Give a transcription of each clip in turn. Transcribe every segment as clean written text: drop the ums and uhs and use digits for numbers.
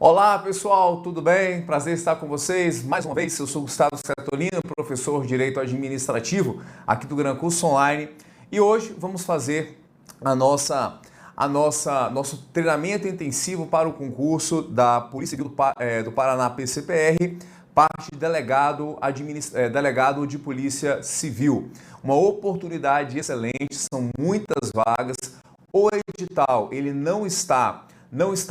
Olá pessoal, tudo bem? Prazer estar com vocês. Mais uma vez, eu sou Gustavo Scatolino, professor de Direito Administrativo aqui do Gran Curso Online. E hoje vamos fazer nosso treinamento intensivo para o concurso da Polícia Civil do Paraná PCPR, parte de delegado de Polícia Civil. Uma oportunidade excelente, são muitas vagas. O edital, ele não está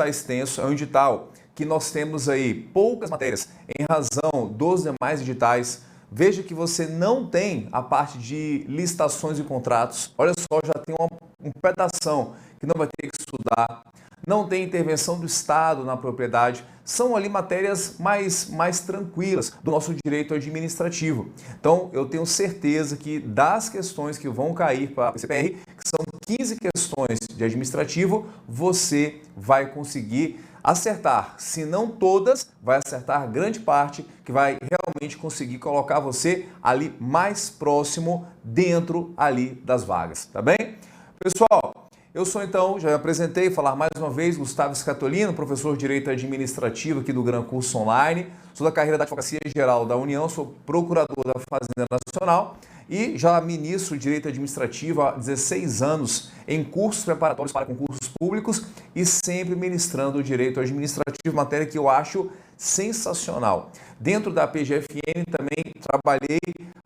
extenso, é um edital que nós temos aí poucas matérias em razão dos demais editais. Veja que você não tem a parte de licitações e contratos. Olha só, já tem um pedação que não vai ter que estudar. Não tem intervenção do Estado na propriedade. São ali matérias mais tranquilas do nosso direito administrativo. Então, eu tenho certeza que das questões que vão cair para a PCPR, que são 15 questões de administrativo, você vai conseguir acertar. Se não todas, vai acertar grande parte, que vai realmente conseguir colocar você ali mais próximo dentro ali das vagas, tá bem? Pessoal, eu sou então, já me apresentei, falar mais uma vez, Gustavo Scatolino, professor de Direito Administrativo aqui do Gran Curso Online, sou da carreira da Advocacia Geral da União, sou procurador da Fazenda Nacional e já ministro Direito Administrativo há 16 anos em cursos preparatórios para concursos públicos e sempre ministrando o Direito Administrativo, matéria que eu acho sensacional. Dentro da PGFN também trabalhei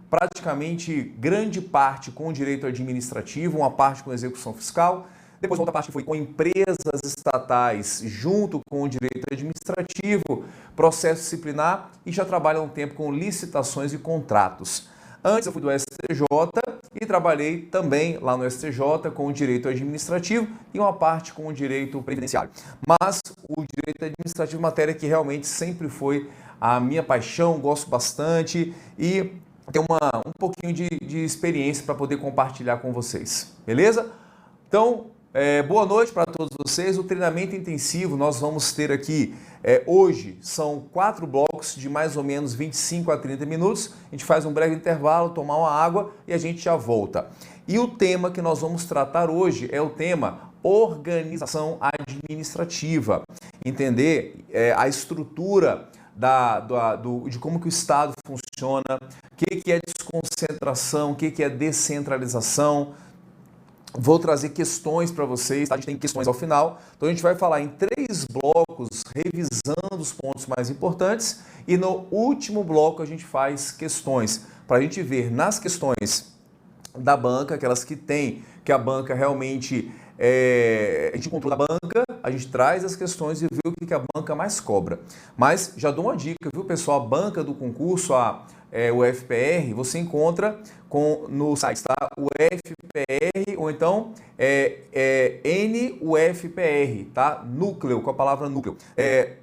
praticamente grande parte com o Direito Administrativo, uma parte com Execução Fiscal, depois outra parte que foi com empresas estatais junto com o Direito Administrativo, processo disciplinar e já trabalho há um tempo com licitações e contratos. Antes eu fui do STJ e trabalhei também lá no STJ com o direito administrativo e uma parte com o direito previdenciário. Mas o direito administrativo é uma matéria que realmente sempre foi a minha paixão, gosto bastante e tenho um pouquinho de experiência para poder compartilhar com vocês. Beleza? Então, boa noite para todos vocês. O treinamento intensivo nós vamos ter aqui hoje, são 4 blocos de mais ou menos 25 a 30 minutos. A gente faz um breve intervalo, tomar uma água e a gente já volta. E o tema que nós vamos tratar hoje é o tema organização administrativa. Entender a estrutura de como que o Estado funciona, o que é desconcentração, o que é descentralização. Vou trazer questões para vocês, tá? A gente tem questões ao final. Então a gente vai falar em 3 blocos, revisando os pontos mais importantes. E no último bloco a gente faz questões, para a gente ver nas questões da banca, aquelas que a banca realmente, a gente encontrou na banca, a gente traz as questões e vê o que a banca mais cobra. Mas já dou uma dica, viu pessoal? A banca do concurso, o FPR, você encontra no site, tá? O FPR ou então NUFPR, tá? Núcleo, com a palavra núcleo.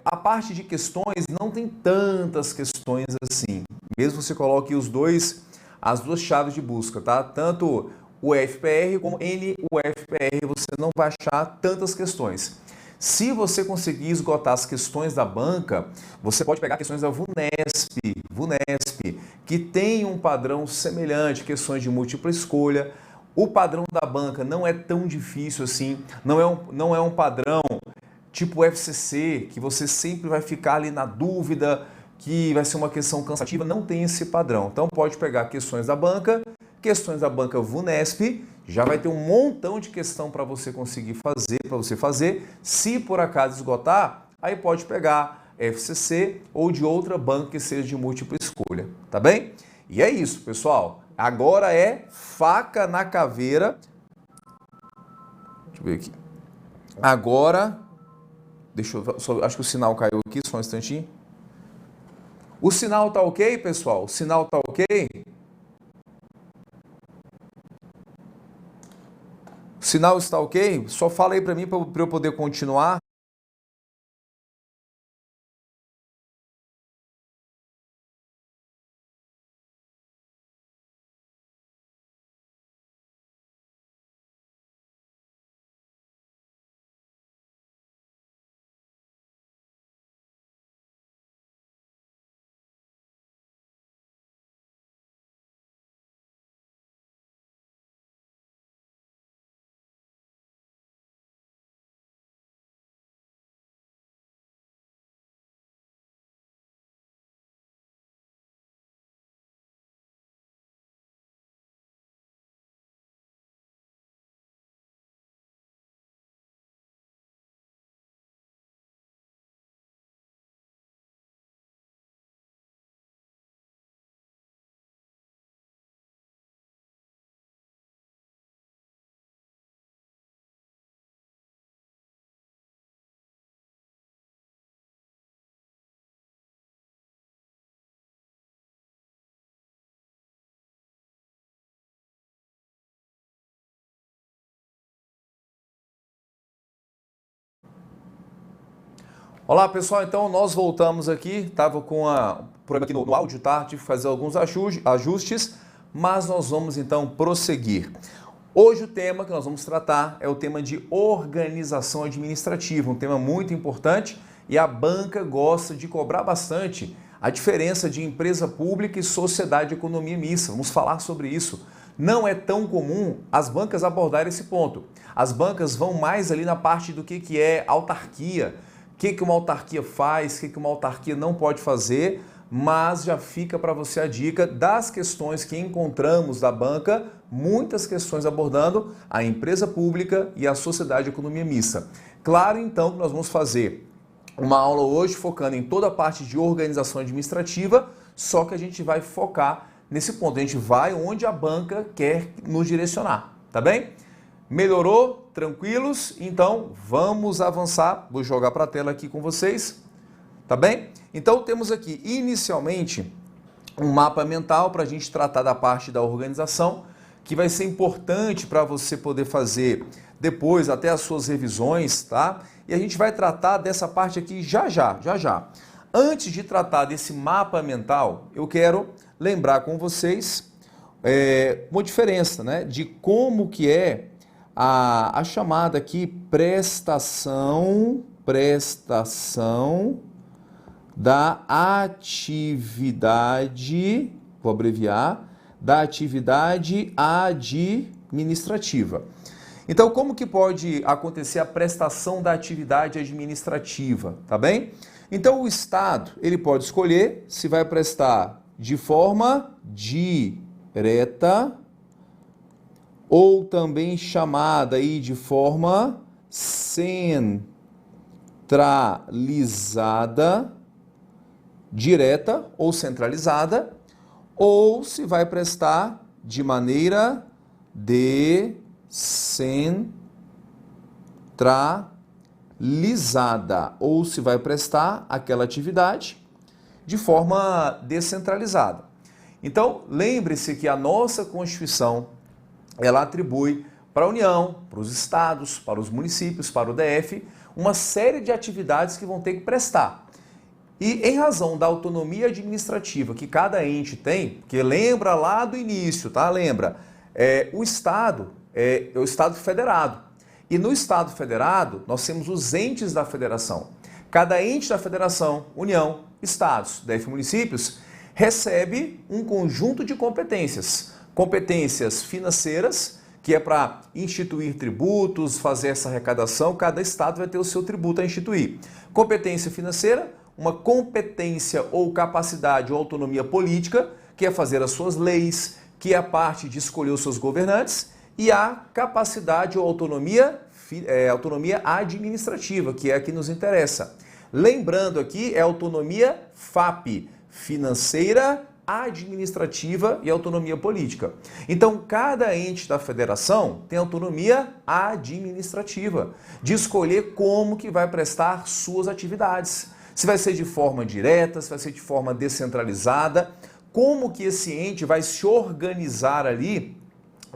A parte de questões não tem tantas questões assim. Mesmo você coloque as duas chaves de busca, tá? Tanto o FPR como NUFPR, você não vai achar tantas questões. Se você conseguir esgotar as questões da banca, você pode pegar questões da VUNESP, que tem um padrão semelhante, questões de múltipla escolha. O padrão da banca não é tão difícil assim, não é um padrão tipo FCC, que você sempre vai ficar ali na dúvida, que vai ser uma questão cansativa, não tem esse padrão. Então pode pegar questões da banca VUNESP, já vai ter um montão de questão para você conseguir fazer, Se por acaso esgotar, aí pode pegar FCC ou de outra banca que seja de múltipla escolha, tá bem? E é isso, pessoal. Agora é faca na caveira. Deixa eu ver aqui. Agora, acho que o sinal caiu aqui, só um instantinho. O sinal tá ok, pessoal? O sinal tá ok? O sinal está ok? Só fala aí para mim para eu poder continuar. Olá pessoal, então nós voltamos aqui, estava com um problema aqui no áudio, tá? Tive que fazer alguns ajustes, mas nós vamos então prosseguir. Hoje o tema que nós vamos tratar é o tema de organização administrativa, um tema muito importante e a banca gosta de cobrar bastante a diferença de empresa pública e sociedade de economia mista. Vamos falar sobre isso. Não é tão comum as bancas abordarem esse ponto. As bancas vão mais ali na parte do que é autarquia, o que uma autarquia faz, o que uma autarquia não pode fazer, mas já fica para você a dica das questões que encontramos da banca, muitas questões abordando a empresa pública e a sociedade de economia mista. Claro, então, que nós vamos fazer uma aula hoje focando em toda a parte de organização administrativa, só que a gente vai focar nesse ponto, a gente vai onde a banca quer nos direcionar, tá bem? Melhorou? Tranquilos? Então, vamos avançar. Vou jogar para a tela aqui com vocês, tá bem? Então, temos aqui, inicialmente, um mapa mental para a gente tratar da parte da organização, que vai ser importante para você poder fazer depois até as suas revisões, tá? E a gente vai tratar dessa parte aqui já já. Antes de tratar desse mapa mental, eu quero lembrar com vocês uma diferença, né, de como que é a chamada aqui prestação da atividade, vou abreviar, da atividade administrativa. Então, como que pode acontecer a prestação da atividade administrativa, tá bem? Então, o Estado, ele pode escolher se vai prestar de forma direta ou também chamada aí de forma centralizada, direta ou centralizada, ou se vai prestar de maneira descentralizada, ou se vai prestar aquela atividade de forma descentralizada. Então, lembre-se que a nossa Constituição, ela atribui para a União, para os estados, para os municípios, para o DF, uma série de atividades que vão ter que prestar. E em razão da autonomia administrativa que cada ente tem, porque lembra lá do início, tá? Lembra, o Estado é o Estado federado. E no Estado federado, nós temos os entes da federação. Cada ente da federação, União, estados, DF municípios, recebe um conjunto de competências. Competências financeiras, que é para instituir tributos, fazer essa arrecadação, cada estado vai ter o seu tributo a instituir. Competência financeira, uma competência ou capacidade ou autonomia política, que é fazer as suas leis, que é a parte de escolher os seus governantes, e a capacidade ou autonomia administrativa, que é a que nos interessa. Lembrando aqui, é autonomia FAP, financeira, administrativa e autonomia política. Então, cada ente da federação tem autonomia administrativa, de escolher como que vai prestar suas atividades. Se vai ser de forma direta, se vai ser de forma descentralizada, como que esse ente vai se organizar ali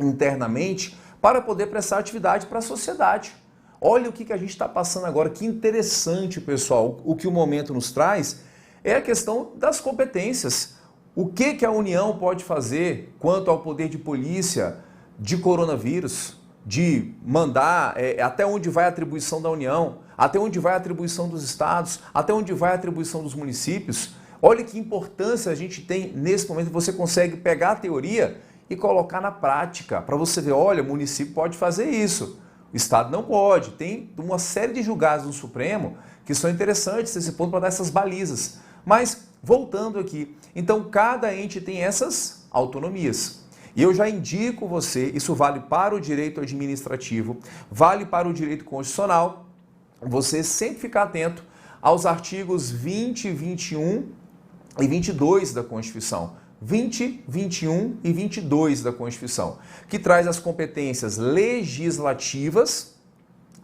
internamente para poder prestar atividade para a sociedade. Olha o que a gente está passando agora, que interessante, pessoal. O que o momento nos traz é a questão das competências. O que a União pode fazer quanto ao poder de polícia de coronavírus, de mandar até onde vai a atribuição da União, até onde vai a atribuição dos estados, até onde vai a atribuição dos municípios. Olha que importância a gente tem nesse momento, você consegue pegar a teoria e colocar na prática, para você ver, olha, o município pode fazer isso, o Estado não pode. Tem uma série de julgados no Supremo que são interessantes nesse ponto para dar essas balizas. Mas, voltando aqui, então cada ente tem essas autonomias. E eu já indico você, isso vale para o direito administrativo, vale para o direito constitucional, você sempre ficar atento aos artigos 20, 21 e 22 da Constituição. 20, 21 e 22 da Constituição, que traz as competências legislativas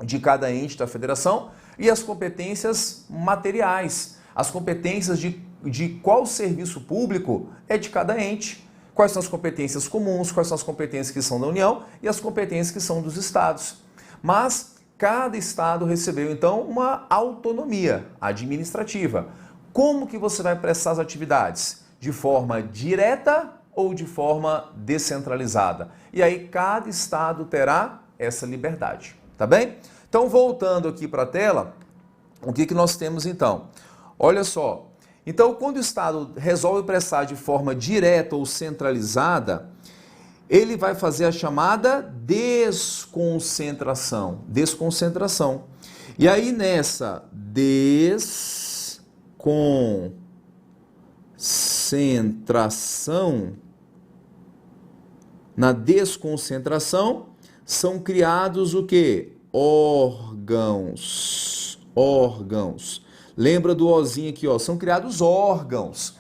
de cada ente da federação e as competências materiais, as competências de qual serviço público é de cada ente, quais são as competências comuns, quais são as competências que são da União e as competências que são dos estados. Mas cada estado recebeu, então, uma autonomia administrativa. Como que você vai prestar as atividades? De forma direta ou de forma descentralizada? E aí, cada estado terá essa liberdade, tá bem? Então, voltando aqui para a tela, o que nós temos então? Olha só, então, quando o estado resolve prestar de forma direta ou centralizada, ele vai fazer a chamada desconcentração. Desconcentração. E aí nessa desconcentração, na desconcentração, são criados o quê? Órgãos. Órgãos. Lembra do ozinho aqui, ó? São criados órgãos.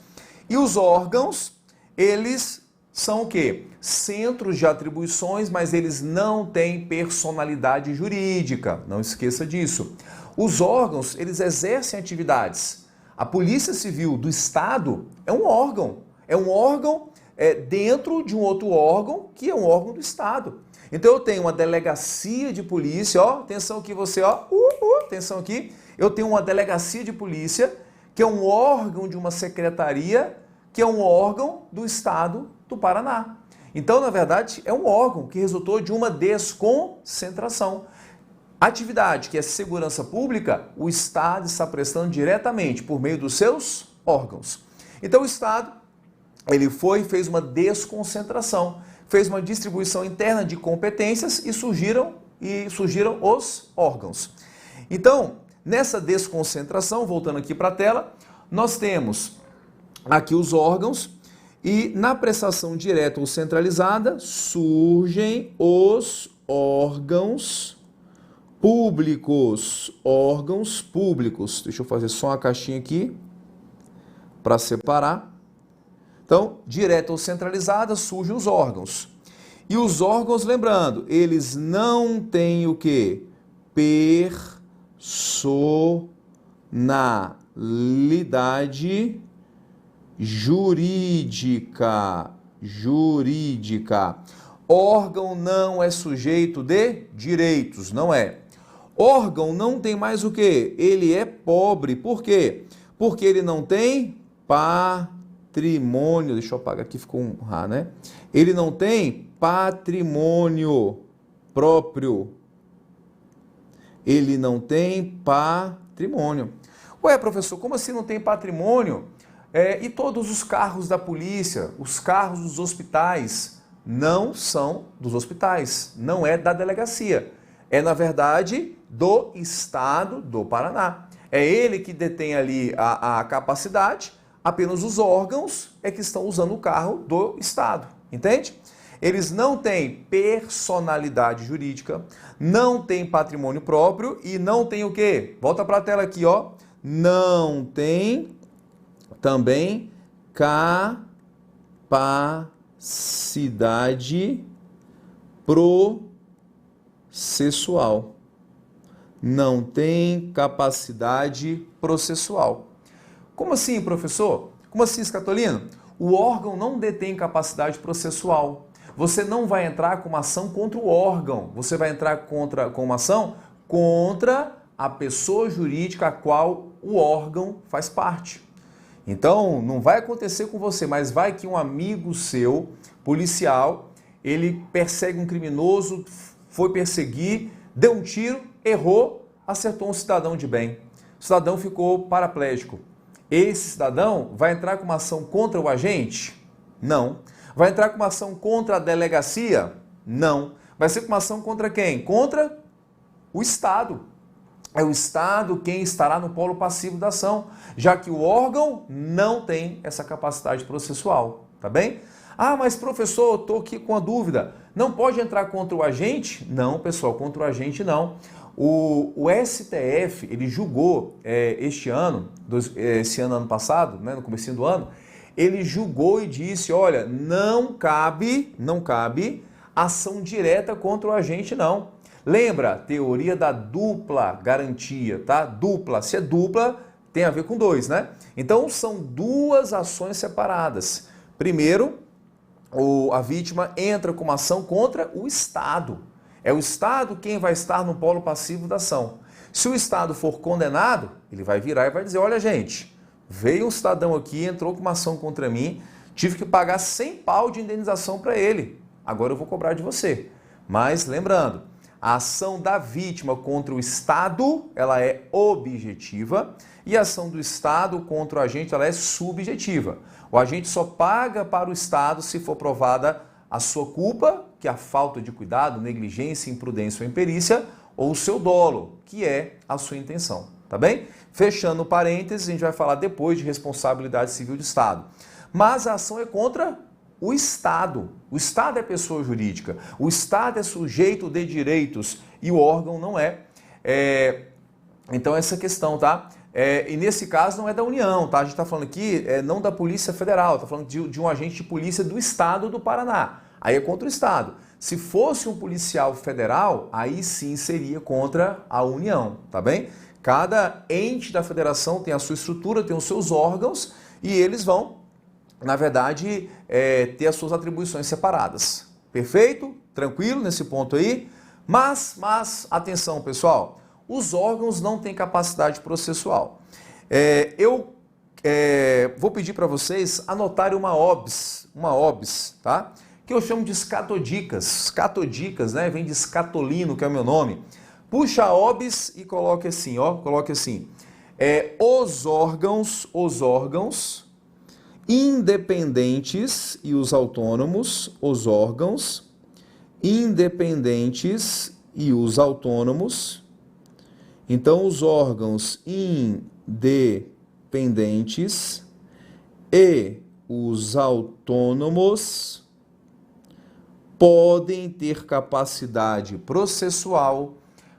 E os órgãos, eles são o quê? Centros de atribuições, mas eles não têm personalidade jurídica. Não esqueça disso. Os órgãos, eles exercem atividades. A Polícia Civil do Estado é um órgão. É um órgão dentro de um outro órgão, que é um órgão do Estado. Então eu tenho uma delegacia de polícia, ó, atenção aqui você, ó, atenção aqui. Eu tenho uma delegacia de polícia, que é um órgão de uma secretaria, que é um órgão do Estado do Paraná. Então, na verdade, é um órgão que resultou de uma desconcentração. Atividade que é segurança pública, o Estado está prestando diretamente por meio dos seus órgãos. Então, o Estado, ele fez uma desconcentração, fez uma distribuição interna de competências e surgiram os órgãos. Então, nessa desconcentração, voltando aqui para a tela, nós temos aqui os órgãos e na prestação direta ou centralizada surgem os órgãos públicos. Órgãos públicos. Deixa eu fazer só uma caixinha aqui para separar. Então, direta ou centralizada surgem os órgãos. E os órgãos, lembrando, eles não têm o quê? Personalidade jurídica. Órgão não é sujeito de direitos, não é. Órgão não tem mais o quê? Ele é pobre. Por quê? Porque ele não tem patrimônio. Deixa eu apagar aqui, ficou um Rá, né? Ele não tem patrimônio próprio. Ele não tem patrimônio. Ué, professor, como assim não tem patrimônio? E todos os carros da polícia, os carros dos hospitais, não são dos hospitais, não é da delegacia. É, na verdade, do Estado do Paraná. É ele que detém ali a capacidade, apenas os órgãos é que estão usando o carro do Estado, entende? Eles não têm personalidade jurídica, não têm patrimônio próprio e não têm o quê? Volta para a tela aqui, ó. Não tem também capacidade processual. Não tem capacidade processual. Como assim, professor? Como assim, Scatolino? O órgão não detém capacidade processual. Você não vai entrar com uma ação contra o órgão, você vai entrar com uma ação contra a pessoa jurídica a qual o órgão faz parte. Então, não vai acontecer com você, mas vai que um amigo seu, policial, ele persegue um criminoso, foi perseguir, deu um tiro, errou, acertou um cidadão de bem. O cidadão ficou paraplégico. Esse cidadão vai entrar com uma ação contra o agente? Não. Vai entrar com uma ação contra a delegacia? Não. Vai ser com uma ação contra quem? Contra o Estado. É o Estado quem estará no polo passivo da ação, já que o órgão não tem essa capacidade processual, tá bem? Ah, mas professor, eu estou aqui com a dúvida. Não pode entrar contra o agente? Não, pessoal, contra o agente não. O STF, ele julgou ano passado, né, no comecinho do ano, ele julgou e disse, olha, não cabe ação direta contra o agente, não. Lembra? Teoria da dupla garantia, tá? Dupla, se é dupla, tem a ver com dois, né? Então, são duas ações separadas. Primeiro, a vítima entra com uma ação contra o Estado. É o Estado quem vai estar no polo passivo da ação. Se o Estado for condenado, ele vai virar e vai dizer, olha gente, veio um cidadão aqui, entrou com uma ação contra mim, tive que pagar 100 pau de indenização para ele, agora eu vou cobrar de você. Mas lembrando, a ação da vítima contra o Estado, ela é objetiva e a ação do Estado contra o agente, ela é subjetiva. O agente só paga para o Estado se for provada a sua culpa, que é a falta de cuidado, negligência, imprudência ou imperícia, ou o seu dolo, que é a sua intenção, tá bem? Fechando parênteses, a gente vai falar depois de responsabilidade civil do Estado. Mas a ação é contra o Estado. O Estado é pessoa jurídica, o Estado é sujeito de direitos e o órgão não é. Então essa questão, tá? E nesse caso não é da União, tá? A gente está falando aqui não da Polícia Federal, está falando de um agente de polícia do Estado do Paraná. Aí é contra o Estado. Se fosse um policial federal, aí sim seria contra a União, tá bem? Cada ente da federação tem a sua estrutura, tem os seus órgãos e eles vão, na verdade, ter as suas atribuições separadas. Perfeito? Tranquilo nesse ponto aí? Mas atenção pessoal, os órgãos não têm capacidade processual. Eu vou pedir para vocês anotarem uma OBS, tá? Que eu chamo de escatodicas. Escatodicas, né? Vem de escatolino, que é o meu nome. Puxa a OBS e coloque assim, ó. Coloque assim. Os órgãos independentes e os autônomos. Os órgãos independentes e os autônomos. Então, os órgãos independentes e os autônomos podem ter capacidade processual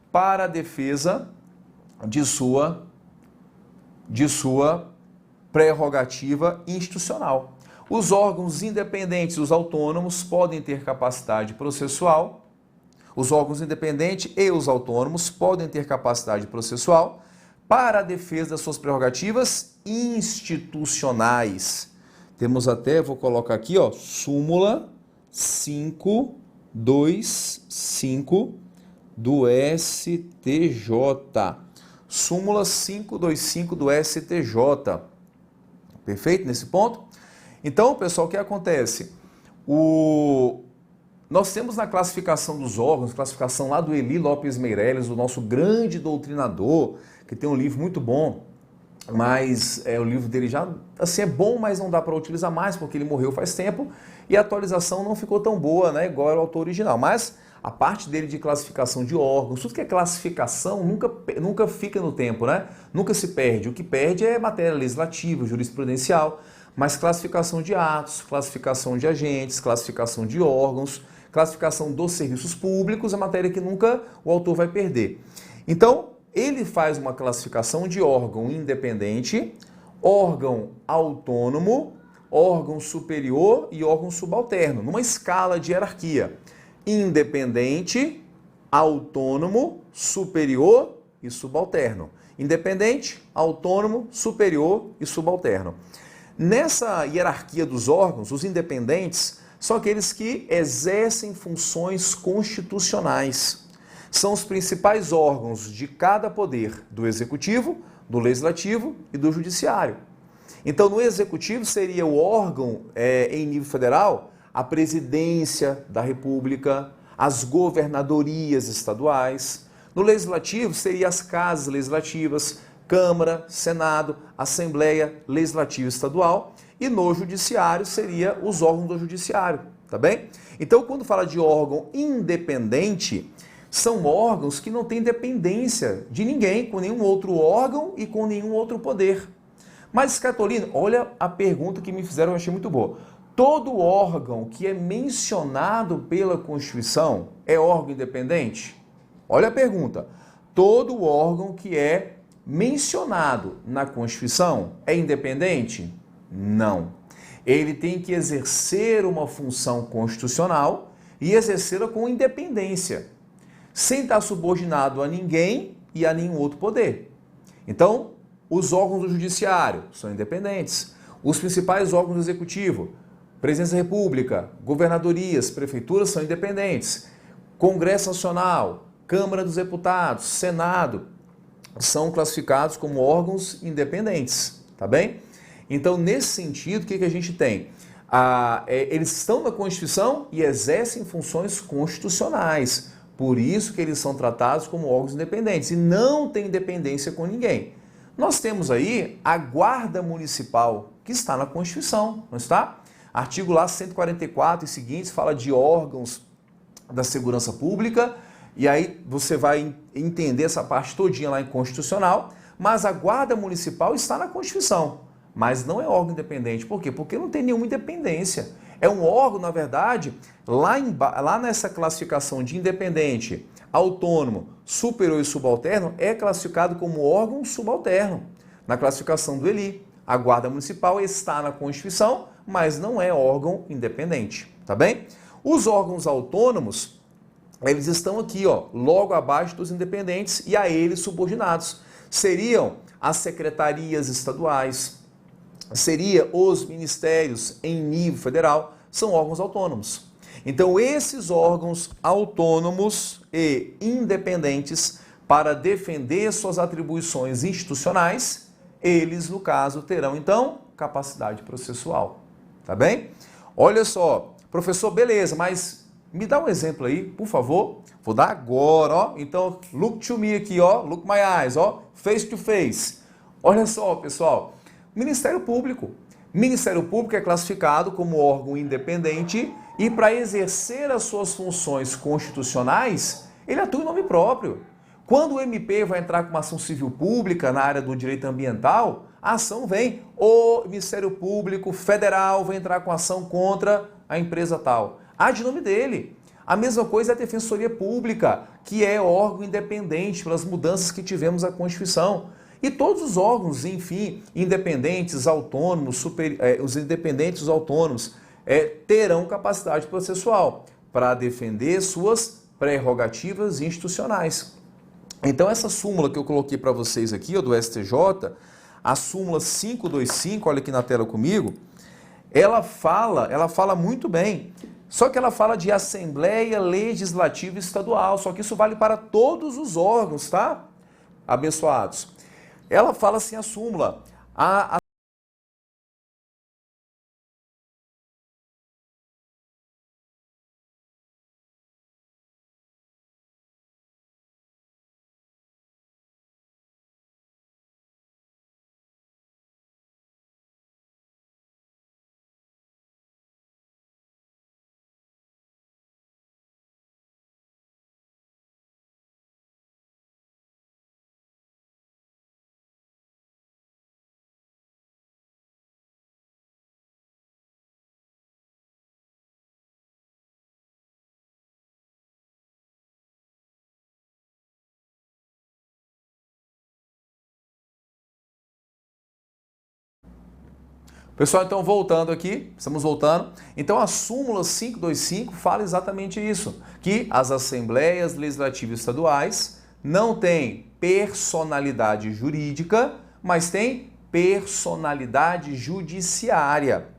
para a defesa de sua prerrogativa institucional. Os órgãos independentes e os autônomos podem ter capacidade processual. Os órgãos independentes e os autônomos podem ter capacidade processual para a defesa das suas prerrogativas institucionais. Temos até, vou colocar aqui, ó, súmula 525 do STJ. Súmula 525 do STJ. Perfeito nesse ponto? Então, pessoal, o que acontece? Nós temos na classificação dos órgãos, classificação lá do Eli Lopes Meireles, o nosso grande doutrinador, que tem um livro muito bom, mas o livro dele já assim, é bom, mas não dá para utilizar mais, porque ele morreu faz tempo e a atualização não ficou tão boa, né, igual era o autor original. Mas a parte dele de classificação de órgãos, tudo que é classificação nunca fica no tempo, né? Nunca se perde. O que perde é matéria legislativa, jurisprudencial, mas classificação de atos, classificação de agentes, classificação de órgãos, classificação dos serviços públicos, é matéria que nunca o autor vai perder. Então, ele faz uma classificação de órgão independente, órgão autônomo, órgão superior e órgão subalterno, numa escala de hierarquia. Independente, autônomo, superior e subalterno. Independente, autônomo, superior e subalterno. Nessa hierarquia dos órgãos, os independentes são aqueles que exercem funções constitucionais. São os principais órgãos de cada poder, do executivo, do legislativo e do judiciário. Então, no executivo seria o órgão, em nível federal, a presidência da República, as governadorias estaduais. No legislativo seria as casas legislativas, Câmara, Senado, Assembleia Legislativa Estadual. E no judiciário seria os órgãos do judiciário, tá bem? Então, quando fala de órgão independente, são órgãos que não têm dependência de ninguém, com nenhum outro órgão e com nenhum outro poder. Mas, Catolino, olha a pergunta que me fizeram, eu achei muito boa. Todo órgão que é mencionado pela Constituição é órgão independente? Olha a pergunta. Todo órgão que é mencionado na Constituição é independente? Não. Ele tem que exercer uma função constitucional e exercê-la com independência, sem estar subordinado a ninguém e a nenhum outro poder. Então, os órgãos do judiciário são independentes. Os principais órgãos do executivo, Presidência da República, governadorias, prefeituras são independentes. Congresso Nacional, Câmara dos Deputados, Senado, são classificados como órgãos independentes, tá bem? Então, nesse sentido, o que a gente tem? Eles estão na Constituição e exercem funções constitucionais. Por isso que eles são tratados como órgãos independentes e não têm independência com ninguém. Nós temos aí a Guarda Municipal, que está na Constituição, não está? Artigo lá 144 e seguintes fala de órgãos da segurança pública, e aí você vai entender essa parte todinha lá em Constitucional, mas a Guarda Municipal está na Constituição, mas não é órgão independente. Por quê? Porque não tem nenhuma independência. É um órgão, na verdade, lá nessa classificação de independente, autônomo, superior e subalterno, é classificado como órgão subalterno. Na classificação do ELI, a Guarda Municipal está na Constituição, mas não é órgão independente, tá bem? Os órgãos autônomos, eles estão aqui, ó, logo abaixo dos independentes e a eles subordinados. Seriam as secretarias estaduais, seria os ministérios em nível federal, são órgãos autônomos. Então, esses órgãos autônomos e independentes, para defender suas atribuições institucionais, eles, no caso, terão, então, capacidade processual. Tá bem? Olha só, professor, beleza, mas me dá um exemplo aí, por favor. Vou dar agora, ó. Então, look to me aqui, ó. Look my eyes, ó. Face to face. Olha só, pessoal. Ministério Público. Ministério Público é classificado como órgão independente e para exercer as suas funções constitucionais, ele atua em nome próprio. Quando o MP vai entrar com uma ação civil pública na área do direito ambiental, a ação vem, o Ministério Público Federal vai entrar com ação contra a empresa tal. Há de nome dele. A mesma coisa é a Defensoria Pública, que é órgão independente pelas mudanças que tivemos na Constituição. E todos os órgãos, enfim, independentes, autônomos, os independentes, os autônomos, terão capacidade processual para defender suas prerrogativas institucionais. Então, essa súmula que eu coloquei para vocês aqui, ó, do STJ, a súmula 525, olha aqui na tela comigo, ela fala muito bem, só que ela fala de Assembleia Legislativa Estadual, só que isso vale para todos os órgãos, tá? Abençoados. Ela fala assim, a súmula, pessoal, então voltando aqui, estamos voltando. Então a súmula 525 fala exatamente isso, que as assembleias legislativas estaduais não têm personalidade jurídica, mas têm personalidade judiciária,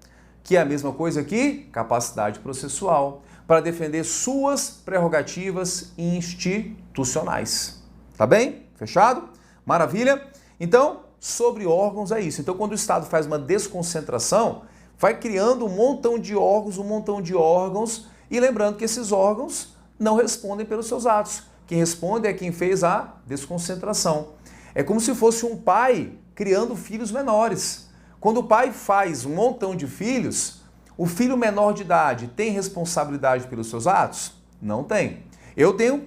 que é a mesma coisa que capacidade processual, para defender suas prerrogativas institucionais. Tá bem? Fechado? Maravilha? Então, sobre órgãos é isso. Então, quando o Estado faz uma desconcentração, vai criando um montão de órgãos, e lembrando que esses órgãos não respondem pelos seus atos. Quem responde é quem fez a desconcentração. É como se fosse um pai criando filhos menores. Quando o pai faz um montão de filhos, o filho menor de idade tem responsabilidade pelos seus atos? Não tem. Eu tenho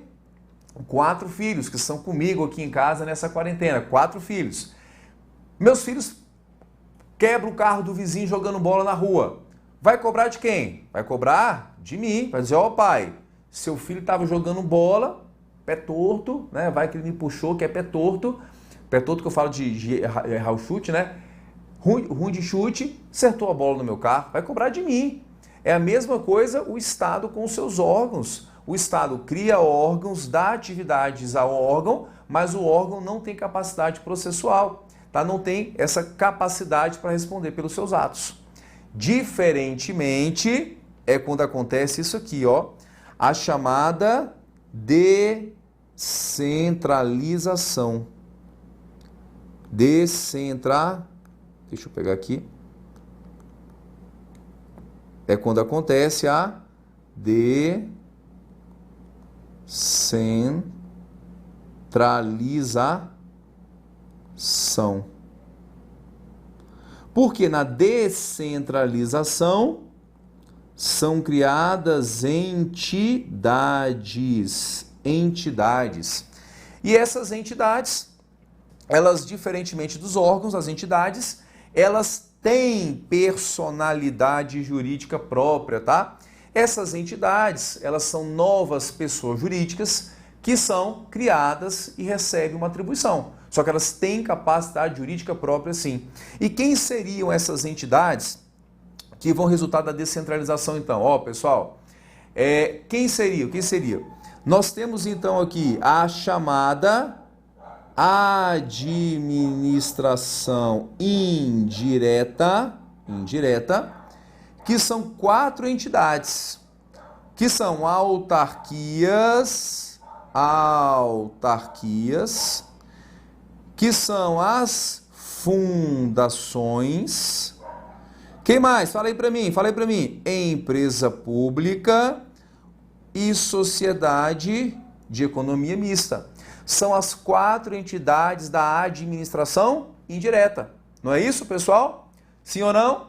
4 filhos que estão comigo aqui em casa nessa quarentena, 4 filhos. Meus filhos quebram o carro do vizinho jogando bola na rua. Vai cobrar de quem? Vai cobrar de mim. Vai dizer, ó pai, seu filho estava jogando bola, pé torto, né? Vai que ele me puxou, que é pé torto que eu falo de errar o chute, né? Ruim de chute, acertou a bola no meu carro, vai cobrar de mim. É a mesma coisa o Estado com os seus órgãos. O Estado cria órgãos, dá atividades ao órgão, mas o órgão não tem capacidade processual. Tá? Não tem essa capacidade para responder pelos seus atos. Diferentemente, é quando acontece isso aqui, ó, a chamada descentralização. Deixa eu pegar aqui. É quando acontece a descentralização. Porque na descentralização são criadas entidades. E essas entidades, elas, diferentemente dos órgãos, as entidades, elas têm personalidade jurídica própria, tá? Essas entidades, elas são novas pessoas jurídicas que são criadas e recebem uma atribuição. Só que elas têm capacidade jurídica própria, sim. E quem seriam essas entidades que vão resultar da descentralização, então? Ó, pessoal, quem seria? Nós temos, então, aqui a chamada administração indireta, que são 4 entidades, que são autarquias, que são as fundações. Quem mais? Fala aí para mim. Empresa pública e sociedade de economia mista. São as 4 entidades da administração indireta. Não é isso, pessoal? Sim ou não?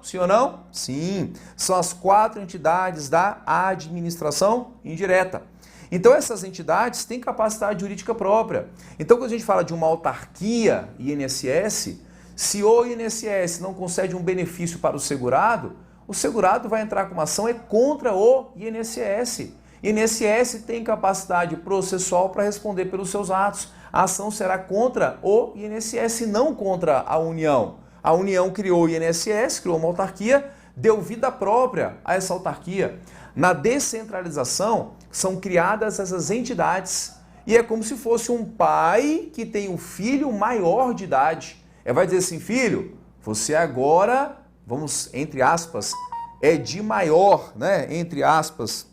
Sim. São as 4 entidades da administração indireta. Então, essas entidades têm capacidade jurídica própria. Então, quando a gente fala de uma autarquia, INSS, se o INSS não concede um benefício para o segurado vai entrar com uma ação contra o INSS. INSS tem capacidade processual para responder pelos seus atos. A ação será contra o INSS, não contra a União. A União criou o INSS, criou uma autarquia, deu vida própria a essa autarquia. Na descentralização, são criadas essas entidades e é como se fosse um pai que tem um filho maior de idade. Vai dizer assim, filho, você agora, vamos, entre aspas, é de maior, né? Entre aspas,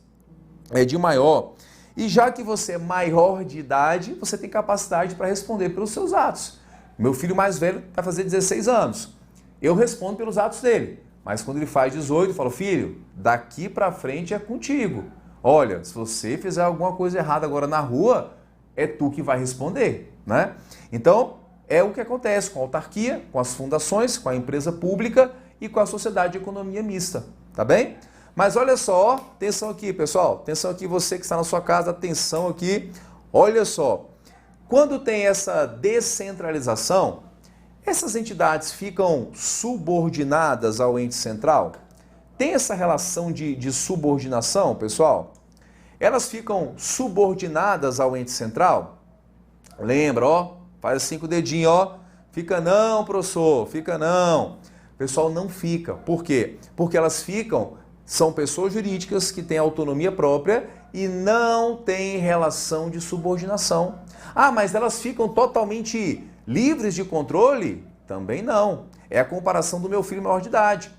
é de maior. E já que você é maior de idade, você tem capacidade para responder pelos seus atos. Meu filho mais velho vai fazer 16 anos. Eu respondo pelos atos dele. Mas quando ele faz 18, eu falo, filho, daqui para frente é contigo. Olha, se você fizer alguma coisa errada agora na rua, é tu que vai responder, né? Então, é o que acontece com a autarquia, com as fundações, com a empresa pública e com a sociedade de economia mista, tá bem? Mas olha só, atenção aqui, pessoal, atenção aqui, você que está na sua casa, atenção aqui, olha só. Quando tem essa descentralização, essas entidades ficam subordinadas ao ente central? Tem essa relação de subordinação, pessoal? Elas ficam subordinadas ao ente central? Lembra, ó, faz assim com o dedinho, ó. Fica não, professor, fica não. Pessoal, não fica. Por quê? Porque elas são pessoas jurídicas que têm autonomia própria e não têm relação de subordinação. Ah, mas elas ficam totalmente livres de controle? Também não. É a comparação do meu filho maior de idade.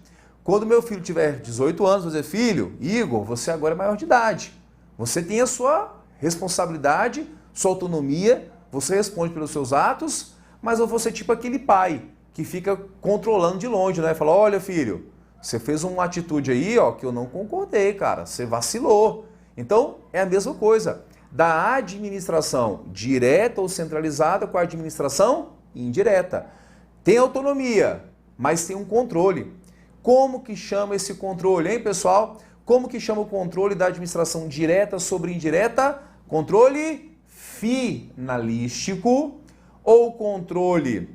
Quando meu filho tiver 18 anos, vou dizer, filho, Igor, você agora é maior de idade. Você tem a sua responsabilidade, sua autonomia, você responde pelos seus atos, mas eu vou ser tipo aquele pai que fica controlando de longe, né? Fala, olha, filho, você fez uma atitude aí, ó, que eu não concordei, cara, você vacilou. Então, é a mesma coisa. Da administração direta ou centralizada com a administração indireta. Tem autonomia, mas tem um controle. Como que chama esse controle, hein, pessoal? Como que chama o controle da administração direta sobre indireta? Controle finalístico ou controle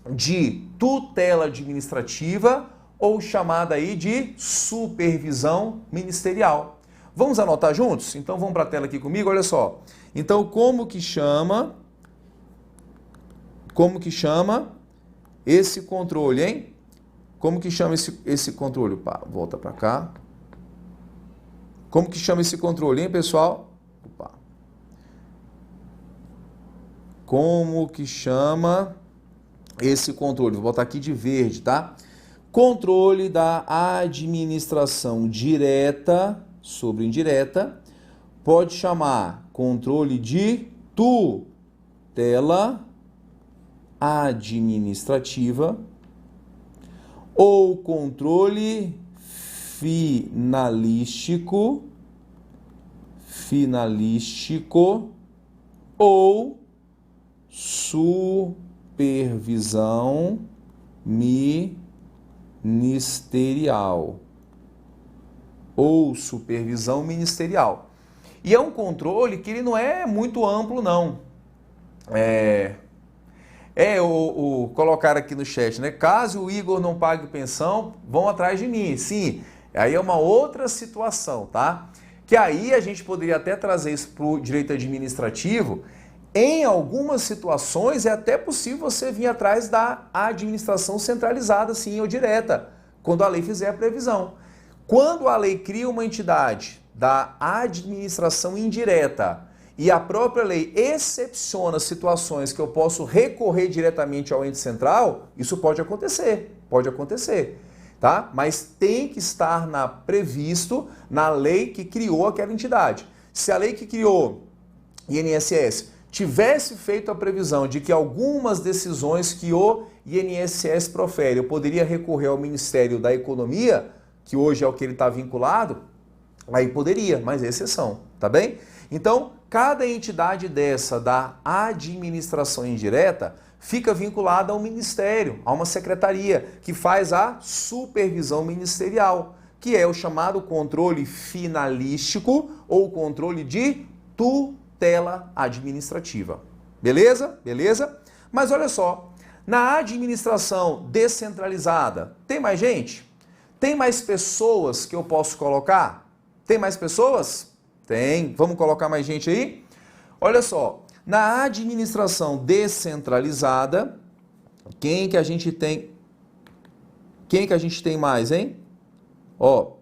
de tutela administrativa ou chamada aí de supervisão ministerial. Vamos anotar juntos? Então vamos para a tela aqui comigo, olha só. Então como que chama esse controle, hein? Como que chama esse controle? Opa, volta para cá. Como que chama esse controle, hein, pessoal? Opa. Como que chama esse controle? Vou botar aqui de verde, tá? Controle da administração direta sobre indireta. Pode chamar controle de tutela administrativa ou controle finalístico ou supervisão ministerial. E é um controle que ele não é muito amplo, não. Colocar aqui no chat, né? Caso o Igor não pague pensão, vão atrás de mim. Sim, aí é uma outra situação, tá? Que aí a gente poderia até trazer isso para o direito administrativo. Em algumas situações é até possível você vir atrás da administração centralizada, sim, ou direta, quando a lei fizer a previsão. Quando a lei cria uma entidade da administração indireta e a própria lei excepciona situações que eu posso recorrer diretamente ao ente central, isso pode acontecer, tá? Mas tem que estar previsto na lei que criou aquela entidade. Se a lei que criou INSS tivesse feito a previsão de que algumas decisões que o INSS profere eu poderia recorrer ao Ministério da Economia, que hoje é o que ele está vinculado, aí poderia, mas é exceção, tá bem? Então, cada entidade dessa da administração indireta fica vinculada ao ministério, a uma secretaria, que faz a supervisão ministerial, que é o chamado controle finalístico ou controle de tutela administrativa. Beleza? Mas olha só, na administração descentralizada, tem mais gente? Tem mais pessoas que eu posso colocar? Tem mais pessoas? Tem. Vamos colocar mais gente aí? Olha só, na administração descentralizada, quem que a gente tem mais, hein? Ó,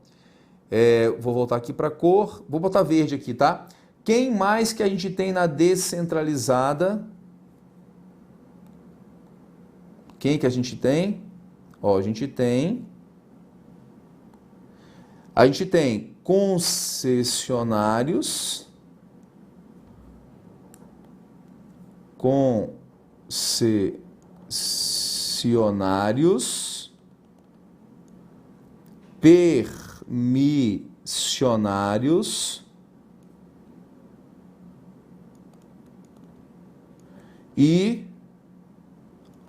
vou voltar aqui para a cor, vou botar verde aqui, tá? Quem mais que a gente tem na descentralizada? Quem que a gente tem? Ó, a gente tem concessionários, permissionários e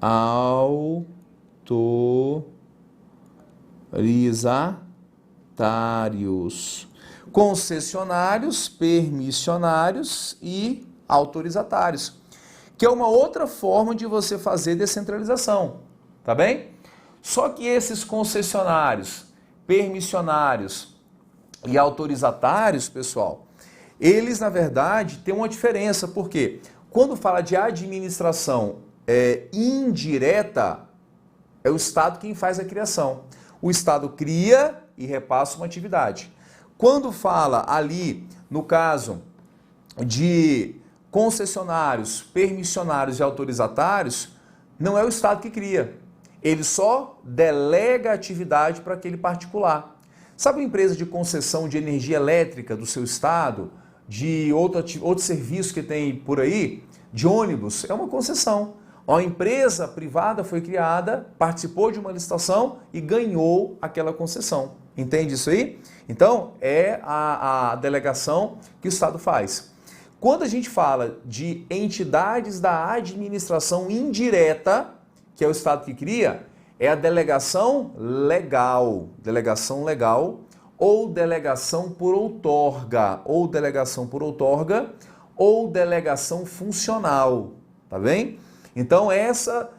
autorizatários. Concessionários, permissionários e autorizatários, que é uma outra forma de você fazer descentralização, tá bem? Só que esses concessionários, permissionários e autorizatários, pessoal, eles na verdade têm uma diferença, porque quando fala de administração indireta, é o Estado quem faz a criação. O Estado cria e repassa uma atividade. Quando fala ali, no caso de concessionários, permissionários e autorizatários, não é o Estado que cria. Ele só delega a atividade para aquele particular. Sabe uma empresa de concessão de energia elétrica do seu estado, de outro serviço que tem por aí, de ônibus? É uma concessão. Uma empresa privada foi criada, participou de uma licitação e ganhou aquela concessão. Entende isso aí? Então, é a delegação que o Estado faz. Quando a gente fala de entidades da administração indireta, que é o Estado que cria, é a delegação legal ou delegação por outorga, ou delegação funcional, tá bem? Então, essa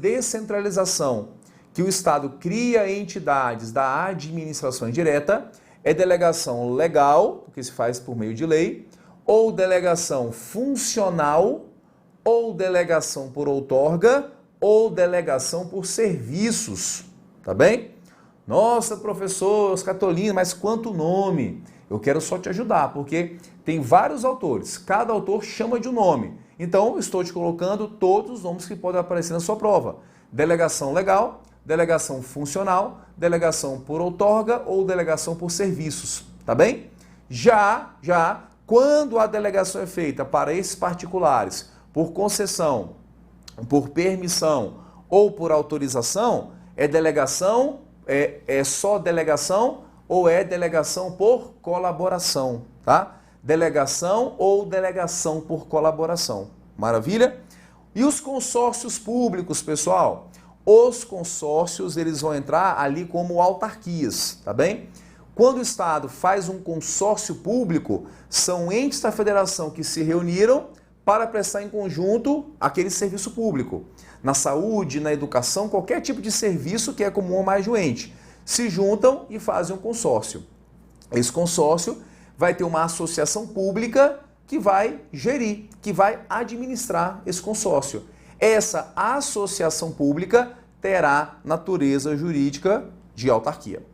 descentralização que o Estado cria entidades da administração indireta é delegação legal, porque se faz por meio de lei, ou delegação funcional, ou delegação por outorga, ou delegação por serviços, tá bem? Nossa, professor Scatolini, mas quanto nome? Eu quero só te ajudar, porque tem vários autores, cada autor chama de um nome. Então, estou te colocando todos os nomes que podem aparecer na sua prova. Delegação legal, delegação funcional, delegação por outorga ou delegação por serviços, tá bem? Já Quando a delegação é feita para esses particulares, por concessão, por permissão ou por autorização, é delegação, é só delegação ou é delegação por colaboração, tá? Delegação ou delegação por colaboração. Maravilha? E os consórcios públicos, pessoal? Os consórcios, eles vão entrar ali como autarquias, tá bem? Quando o Estado faz um consórcio público, são entes da federação que se reuniram para prestar em conjunto aquele serviço público. Na saúde, na educação, qualquer tipo de serviço que é comum ao mais de um ente. Se juntam e fazem um consórcio. Esse consórcio vai ter uma associação pública que vai gerir, que vai administrar esse consórcio. Essa associação pública terá natureza jurídica de autarquia.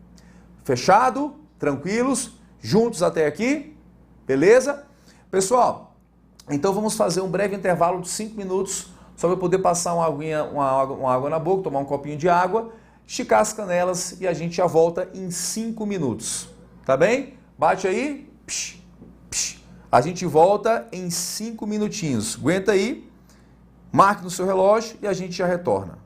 Fechado? Tranquilos? Juntos até aqui? Beleza? Pessoal, então vamos fazer um breve intervalo de 5 minutos, só para eu poder passar uma água na boca, tomar um copinho de água, esticar as canelas e a gente já volta em 5 minutos. Tá bem? Bate aí. Psh, psh. A gente volta em 5 minutinhos. Aguenta aí, marque no seu relógio e a gente já retorna.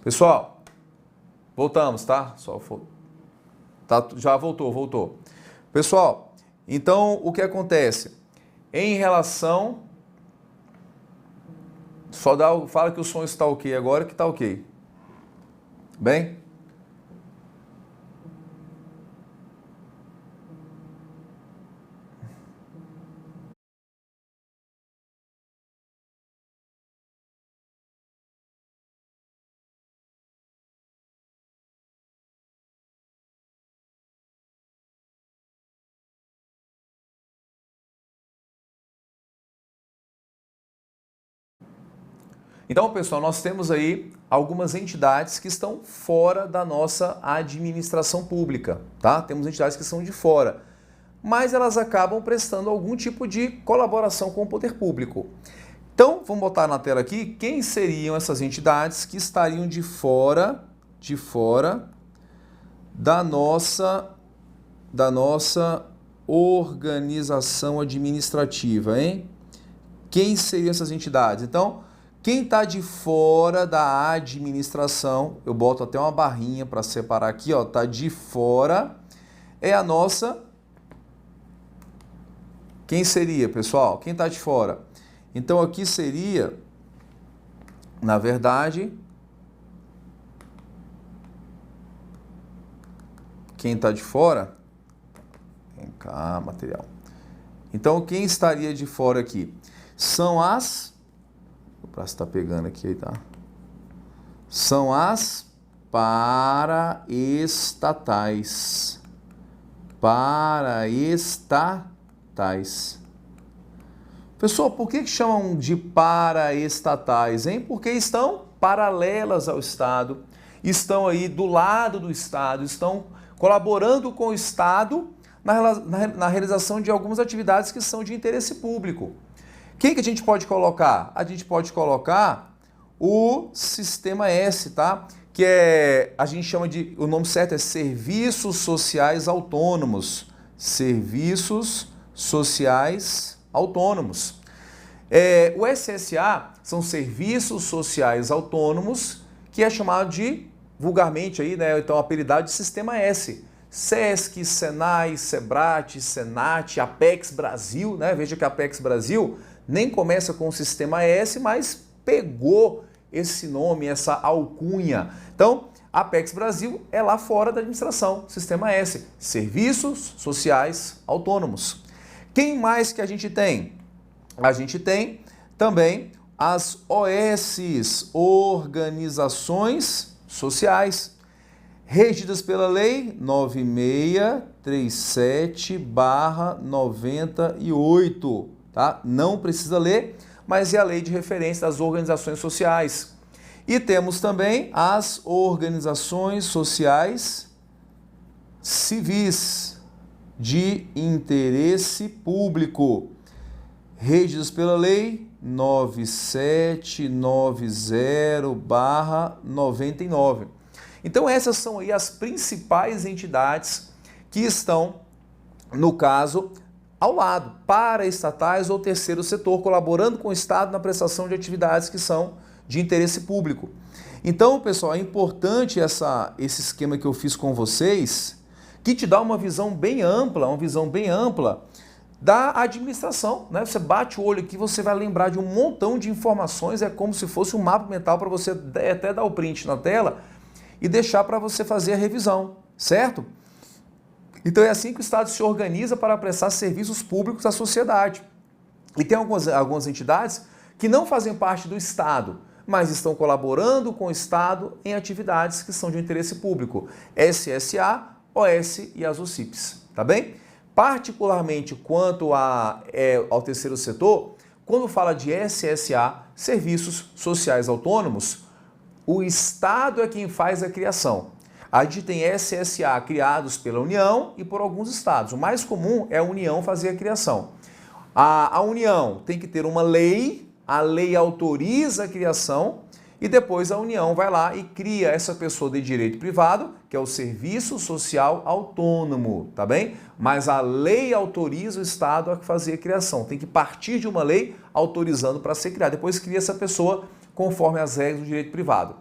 Pessoal, voltamos, tá? Já voltou. Pessoal, então o que acontece? Em relação... Fala que o som está ok agora, que está ok. Bem? Então, pessoal, nós temos aí algumas entidades que estão fora da nossa administração pública, tá? Temos entidades que são de fora, mas elas acabam prestando algum tipo de colaboração com o poder público. Então, vamos botar na tela aqui quem seriam essas entidades que estariam de fora da nossa organização administrativa, hein? Quem seriam essas entidades? Então, quem está de fora da administração, eu boto até uma barrinha para separar aqui, ó, tá de fora, é a nossa... Quem seria, pessoal? Quem está de fora? Então, aqui seria, na verdade, quem está de fora... Vem cá, material. Então, quem estaria de fora aqui? São as... O braço está pegando aqui, tá? São as paraestatais. Paraestatais. Pessoal, por que chamam de paraestatais, hein? Porque estão paralelas ao Estado, estão aí do lado do Estado, estão colaborando com o Estado na realização de algumas atividades que são de interesse público. Quem que a gente pode colocar? A gente pode colocar o Sistema S, tá? Que a gente chama de, o nome certo é Serviços Sociais Autônomos. Serviços Sociais Autônomos. O SSA são Serviços Sociais Autônomos, que é chamado de, vulgarmente aí, né, então apelidado de Sistema S. SESC, SENAI, SEBRAT, SENAT, Apex Brasil, né? Veja que a Apex Brasil nem começa com o Sistema S, mas pegou esse nome, essa alcunha. Então, a Apex Brasil é lá fora da administração, Sistema S, Serviços Sociais Autônomos. Quem mais que a gente tem? A gente tem também as OS, Organizações Sociais, regidas pela Lei 9637/98, tá? Não precisa ler, mas é a lei de referência das organizações sociais. E temos também as organizações sociais civis de interesse público, regidas pela Lei 9790/99. Então essas são aí as principais entidades que estão, no caso, ao lado, paraestatais ou terceiro setor, colaborando com o Estado na prestação de atividades que são de interesse público. Então, pessoal, é importante esse esquema que eu fiz com vocês, que te dá uma visão bem ampla, da administração, né? Você bate o olho aqui, você vai lembrar de um montão de informações, é como se fosse um mapa mental para você até dar o print na tela e deixar para você fazer a revisão, certo? Então é assim que o Estado se organiza para prestar serviços públicos à sociedade. E tem algumas entidades que não fazem parte do Estado, mas estão colaborando com o Estado em atividades que são de interesse público. SSA, OS e as OCIPs, tá bem? Particularmente quanto ao terceiro setor, quando fala de SSA, Serviços Sociais Autônomos, o Estado é quem faz a criação. A gente tem SSA criados pela União e por alguns estados. O mais comum é a União fazer a criação. A União tem que ter uma lei, a lei autoriza a criação e depois a União vai lá e cria essa pessoa de direito privado, que é o Serviço Social Autônomo, tá bem? Mas a lei autoriza o Estado a fazer a criação. Tem que partir de uma lei autorizando para ser criada. Depois cria essa pessoa conforme as regras do direito privado.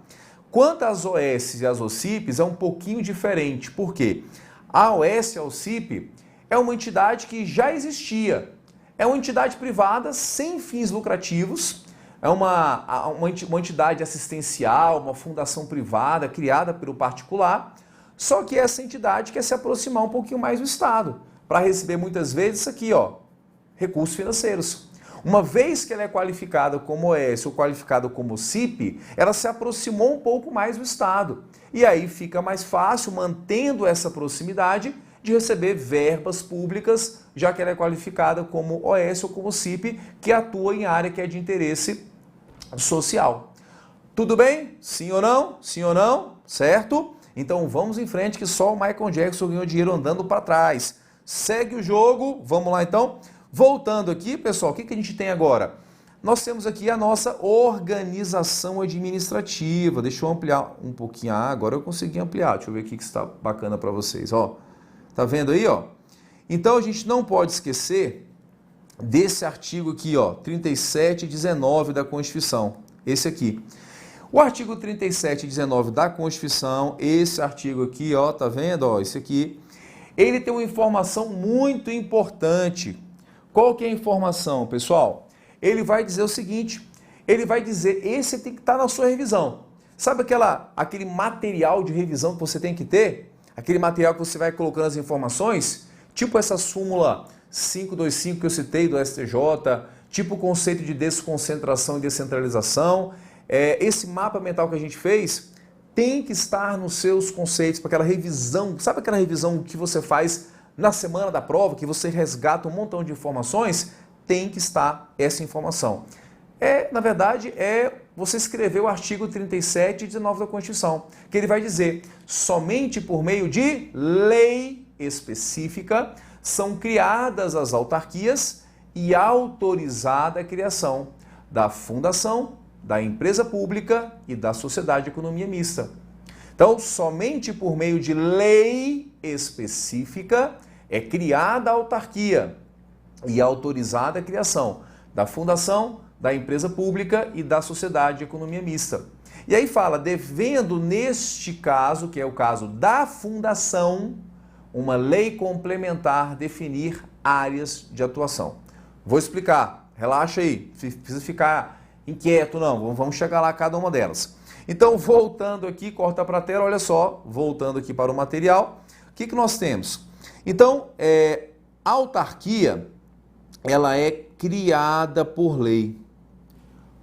Quanto às OS e às OCIPs, é um pouquinho diferente. Por quê? A OS e a OCIP é uma entidade que já existia. É uma entidade privada sem fins lucrativos, é uma entidade assistencial, uma fundação privada criada pelo particular, só que essa entidade quer se aproximar um pouquinho mais do Estado, para receber muitas vezes isso aqui, ó, recursos financeiros. Uma vez que ela é qualificada como OS ou qualificada como OCIP, ela se aproximou um pouco mais do Estado. E aí fica mais fácil, mantendo essa proximidade, de receber verbas públicas, já que ela é qualificada como OS ou como OCIP, que atua em área que é de interesse social. Tudo bem? Sim ou não? Sim ou não? Certo? Então vamos em frente, que só o Michael Jackson ganhou dinheiro andando para trás. Segue o jogo, vamos lá então. Voltando aqui, pessoal, o que a gente tem agora? Nós temos aqui a nossa organização administrativa. Deixa eu ampliar um pouquinho. Agora eu consegui ampliar. Deixa eu ver aqui que está bacana para vocês. Ó, tá vendo aí? Ó? Então a gente não pode esquecer desse artigo aqui, ó, 37 e 19 da Constituição. Esse aqui. O artigo 37 e 19 da Constituição, esse artigo aqui, ó, tá vendo? Ó, esse aqui, ele tem uma informação muito importante. Qual que é a informação, pessoal? Ele vai dizer o seguinte, ele vai dizer, esse tem que estar na sua revisão. Sabe aquele material de revisão que você tem que ter? Aquele material que você vai colocando as informações? Tipo essa súmula 525 que eu citei do STJ, tipo o conceito de desconcentração e descentralização. Esse mapa mental que a gente fez tem que estar nos seus conceitos, para aquela revisão. Sabe aquela revisão que você faz na semana da prova, que você resgata um montão de informações? Tem que estar essa informação. Na verdade, você escrever o artigo 37 e 19 da Constituição, que ele vai dizer, somente por meio de lei específica são criadas as autarquias e autorizada a criação da fundação, da empresa pública e da sociedade de economia mista. Então, somente por meio de lei específica é criada a autarquia e autorizada a criação da fundação, da empresa pública e da sociedade de economia mista. E aí fala, devendo neste caso, que é o caso da fundação, uma lei complementar definir áreas de atuação. Vou explicar, relaxa aí, não precisa ficar inquieto não, vamos chegar lá a cada uma delas. Então, voltando aqui, corta para a tela, olha só, voltando aqui para o material, o que nós temos? Então, a autarquia, ela é criada por lei.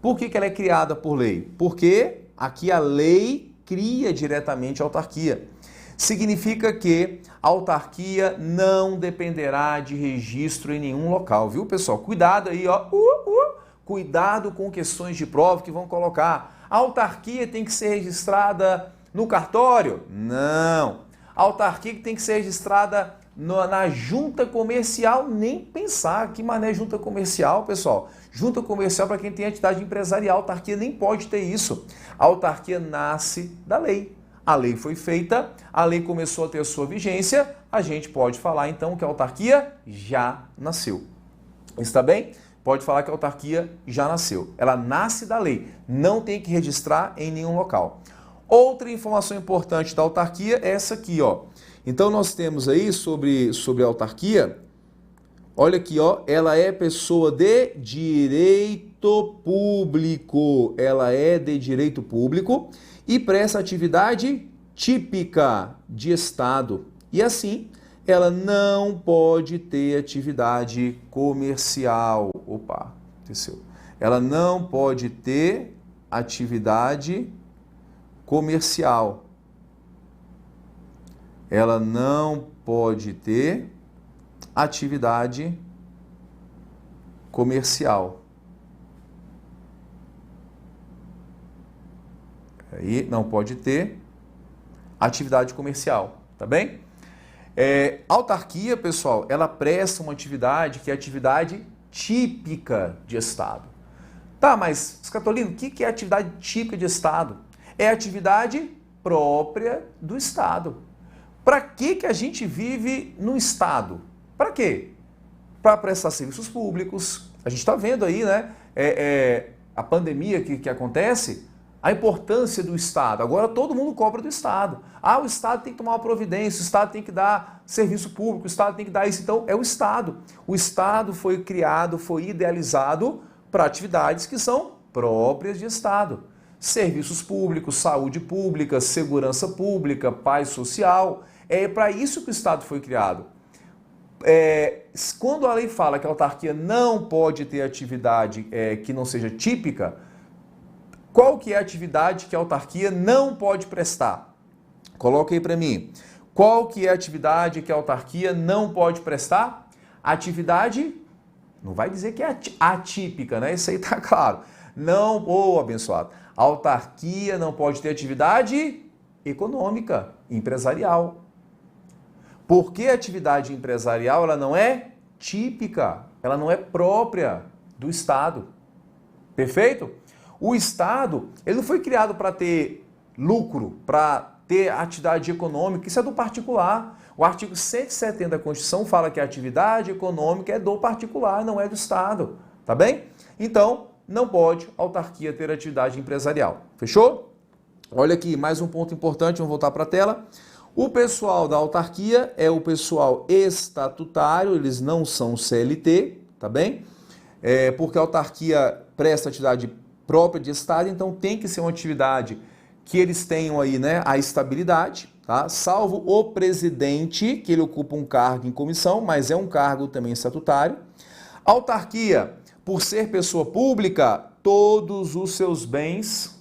Por que ela é criada por lei? Porque aqui a lei cria diretamente a autarquia. Significa que a autarquia não dependerá de registro em nenhum local, viu, pessoal? Cuidado aí, ó. Cuidado com questões de prova que vão colocar. A autarquia tem que ser registrada no cartório? Não. A autarquia tem que ser registrada na junta comercial? Nem pensar. Que mané junta comercial, pessoal? Junta comercial para quem tem atividade empresarial. A autarquia nem pode ter isso. A autarquia nasce da lei. A lei foi feita, a lei começou a ter a sua vigência, a gente pode falar então que a autarquia já nasceu. Está bem? Pode falar que a autarquia já nasceu. Ela nasce da lei, não tem que registrar em nenhum local. Outra informação importante da autarquia é essa aqui, ó. Então nós temos aí sobre a autarquia, olha aqui, ó, ela é pessoa de direito público. Ela é de direito público e presta atividade típica de Estado. E assim, ela não pode ter atividade comercial. Opa, aconteceu. Ela não pode ter atividade comercial. Ela não pode ter atividade comercial. Aí não pode ter atividade comercial, tá bem? Autarquia, pessoal, ela presta uma atividade que é atividade típica de Estado. Tá, mas, Scatolino, o que é atividade típica de Estado? É atividade própria do Estado. Para que a gente vive no Estado? Para quê? Para prestar serviços públicos. A gente está vendo aí, né? A pandemia que acontece, A importância do Estado. Agora todo mundo cobra do Estado. O Estado tem que tomar uma providência, o Estado tem que dar serviço público, o Estado tem que dar isso. Então, é o Estado. O Estado foi criado, foi idealizado para atividades que são próprias de Estado. Serviços públicos, saúde pública, segurança pública, paz social. É para isso que o Estado foi criado. Quando a lei fala que a autarquia não pode ter atividade que não seja típica, qual que é a atividade que a autarquia não pode prestar? Coloca aí para mim. Qual que é a atividade que a autarquia não pode prestar? Atividade, não vai dizer que é atípica, né? Isso aí tá claro. Não, abençoado. A autarquia não pode ter atividade econômica, empresarial. Porque a atividade empresarial ela não é típica, ela não é própria do Estado. Perfeito? O Estado, ele não foi criado para ter lucro, para ter atividade econômica, isso é do particular. O artigo 170 da Constituição fala que a atividade econômica é do particular, não é do Estado, tá bem? Então, não pode a autarquia ter atividade empresarial, fechou? Olha aqui, mais um ponto importante, vamos voltar para a tela. O pessoal da autarquia é o pessoal estatutário, eles não são CLT, tá bem? Porque a autarquia presta atividade própria de Estado, então tem que ser uma atividade que eles tenham aí, né, a estabilidade, tá? Salvo o presidente, que ele ocupa um cargo em comissão, mas é um cargo também estatutário. Autarquia, por ser pessoa pública, todos os seus bens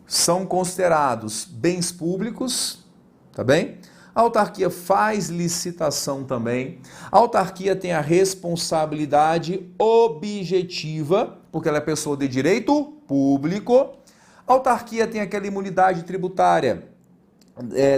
são considerados bens públicos, tá bem? A autarquia faz licitação também. A autarquia tem a responsabilidade objetiva, porque ela é pessoa de direito público. A autarquia tem aquela imunidade tributária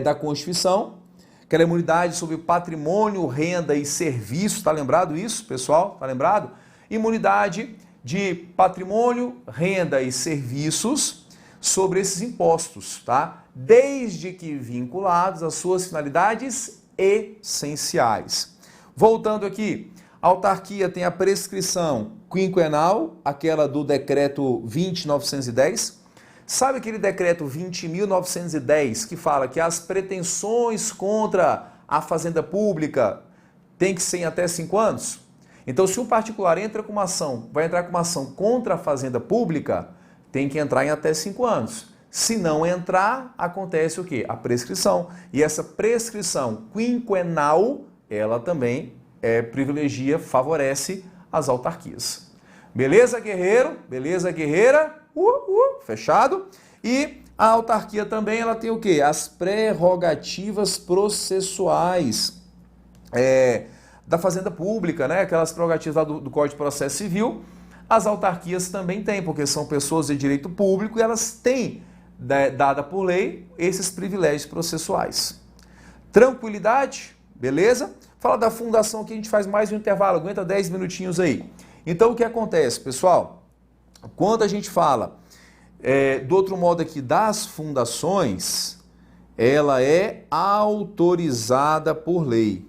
da Constituição, aquela imunidade sobre patrimônio, renda e serviço. Tá lembrado isso, pessoal? Tá lembrado? Imunidade de patrimônio, renda e serviços sobre esses impostos, tá? Desde que vinculados às suas finalidades essenciais. Voltando aqui, a autarquia tem a prescrição quinquenal, aquela do decreto 20.910. Sabe aquele decreto 20.910 que fala que as pretensões contra a fazenda pública tem que ser em até 5 anos? Então, se um particular entra com uma ação, vai entrar com uma ação contra a fazenda pública, tem que entrar em até 5 anos. Se não entrar, acontece o quê? A prescrição. E essa prescrição quinquenal, ela também privilegia, favorece as autarquias. Beleza, guerreiro? Beleza, guerreira? Fechado? E a autarquia também, ela tem o quê? As prerrogativas processuais da fazenda pública, né? Aquelas prerrogativas lá do Código de Processo Civil. As autarquias também têm, porque são pessoas de direito público e elas têm, dada por lei, esses privilégios processuais. Tranquilidade? Beleza? Fala da fundação que a gente faz mais um intervalo, aguenta 10 minutinhos aí. Então, o que acontece, pessoal? Quando a gente fala, do outro modo aqui, das fundações, ela é autorizada por lei.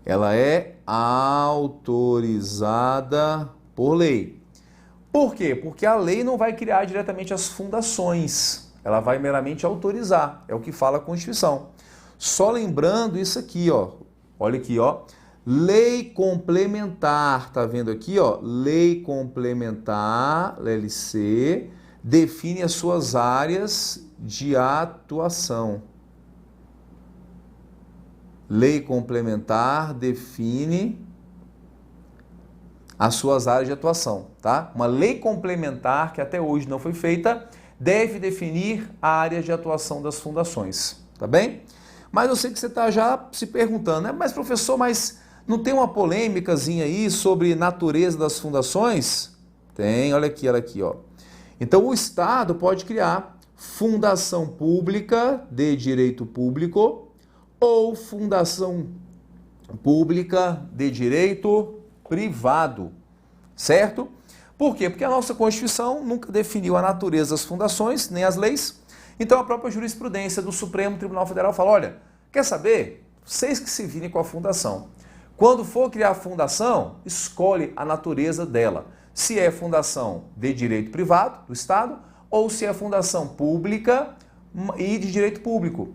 Ela é autorizada por lei. Por quê? Porque a lei não vai criar diretamente as fundações, ela vai meramente autorizar, é o que fala a Constituição. Só lembrando isso aqui, ó, olha aqui, ó, lei complementar, tá vendo aqui, ó, lei complementar, LC, define as suas áreas de atuação. Lei complementar define as suas áreas de atuação, tá? Uma lei complementar que até hoje não foi feita deve definir a área de atuação das fundações, tá bem? Mas eu sei que você está já se perguntando, né? Mas professor, mas não tem uma polêmicazinha aí sobre natureza das fundações? Tem, olha aqui, ó. Então o Estado pode criar fundação pública de direito público ou fundação pública de direito privado, certo? Por quê? Porque a nossa Constituição nunca definiu a natureza das fundações, nem as leis. Então a própria jurisprudência do Supremo Tribunal Federal fala, olha, quer saber? Vocês que se virem com a fundação. Quando for criar a fundação, escolhe a natureza dela. se é fundação de direito privado do Estado ou se é fundação pública e de direito público.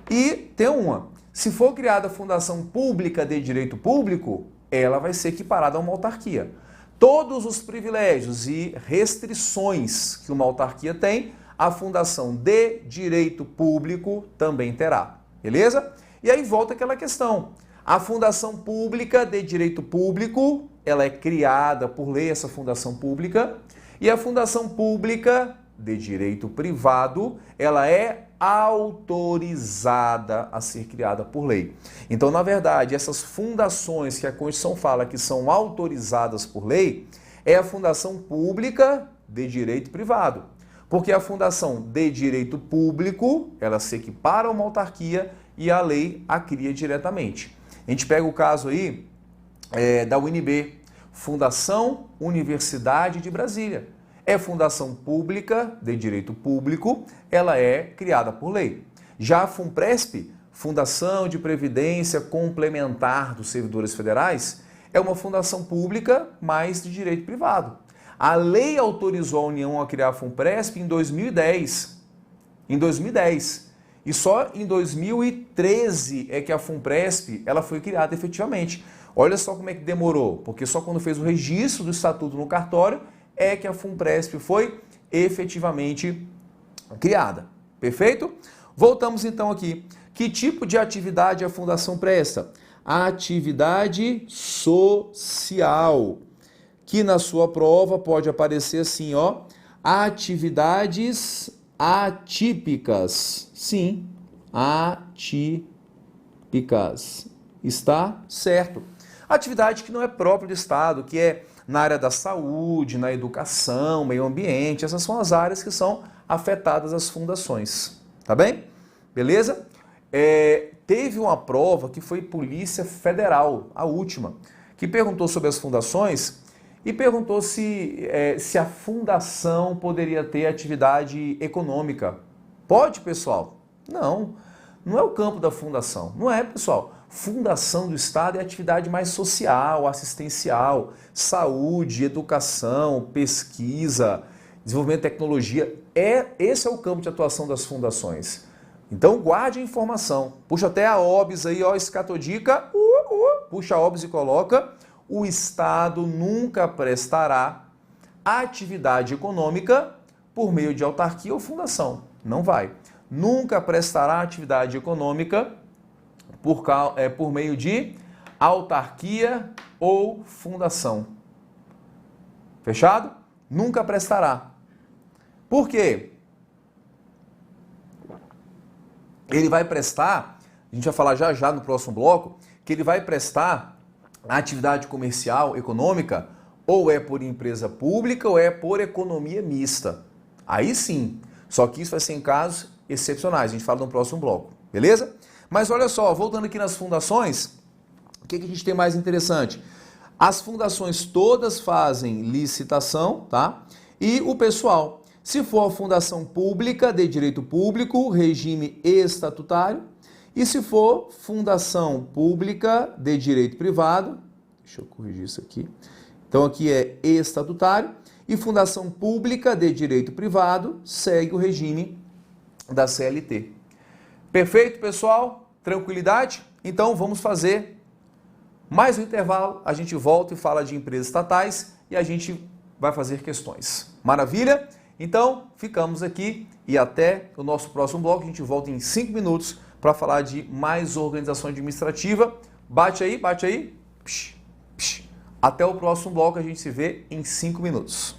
E tem uma, se for criada fundação pública de direito público, ela vai ser equiparada a uma autarquia. Todos os privilégios e restrições que uma autarquia tem, a fundação de direito público também terá. Beleza? E aí volta aquela questão. A fundação pública de direito público, ela é criada por lei, essa fundação pública, e a fundação pública de direito privado, ela é autorizada a ser criada por lei. Então, na verdade, essas fundações que a Constituição fala que são autorizadas por lei, é a fundação pública de direito privado. Porque a fundação de direito público, ela se equipara a uma autarquia e a lei a cria diretamente. A gente pega o caso aí da UNB, Fundação Universidade de Brasília. É fundação pública de direito público, ela é criada por lei. Já a FUNPRESP, Fundação de Previdência Complementar dos Servidores Federais, é uma fundação pública, mas de direito privado. A lei autorizou a União a criar a FUNPRESP em 2010. Em 2010. E só em 2013 é que a FUNPRESP ela foi criada efetivamente. Olha só como é que demorou, porque só quando fez o registro do estatuto no cartório é que a FUNPRESP foi efetivamente criada. Perfeito? Voltamos então aqui. Que tipo de atividade a fundação presta? A atividade social, que na sua prova pode aparecer assim, ó, atividades atípicas. Sim, atípicas. Está certo. Atividade que não é própria do Estado, que é na área da saúde, na educação, meio ambiente, essas são as áreas que são afetadas as fundações. Tá bem? Beleza? Teve uma prova que foi Polícia Federal, a última, que perguntou sobre as fundações e perguntou se a fundação poderia ter atividade econômica. Pode, pessoal? Não, não é o campo da fundação. Não é, pessoal. Fundação do Estado é atividade mais social, assistencial, saúde, educação, pesquisa, desenvolvimento de tecnologia. Esse é o campo de atuação das fundações. Então guarde a informação. Puxa até a OBS aí, ó, escatodica, puxa a OBS e coloca: o Estado nunca prestará atividade econômica por meio de autarquia ou fundação. Não vai. Nunca prestará atividade econômica por meio de autarquia ou fundação. Fechado? Nunca prestará. Por quê? Ele vai prestar, a gente vai falar já já no próximo bloco, que ele vai prestar a atividade comercial, econômica, ou é por empresa pública ou é por economia mista. Aí sim. Só que isso vai ser em casos excepcionais. A gente fala no próximo bloco. Beleza? Mas olha só, voltando aqui nas fundações, o que a gente tem mais interessante? As fundações todas fazem licitação, tá? E o pessoal, se for a fundação pública de direito público, regime estatutário, e se for fundação pública de direito privado, deixa eu corrigir isso aqui. Então aqui é estatutário, e fundação pública de direito privado segue o regime da CLT. Perfeito, pessoal? Tranquilidade? Então vamos fazer mais um intervalo, a gente volta e fala de empresas estatais e a gente vai fazer questões. Maravilha? Então ficamos aqui e até o nosso próximo bloco. A gente volta em 5 minutos para falar de mais organização administrativa. Bate aí, bate aí. Psh, psh. Até o próximo bloco, a gente se vê em 5 minutos.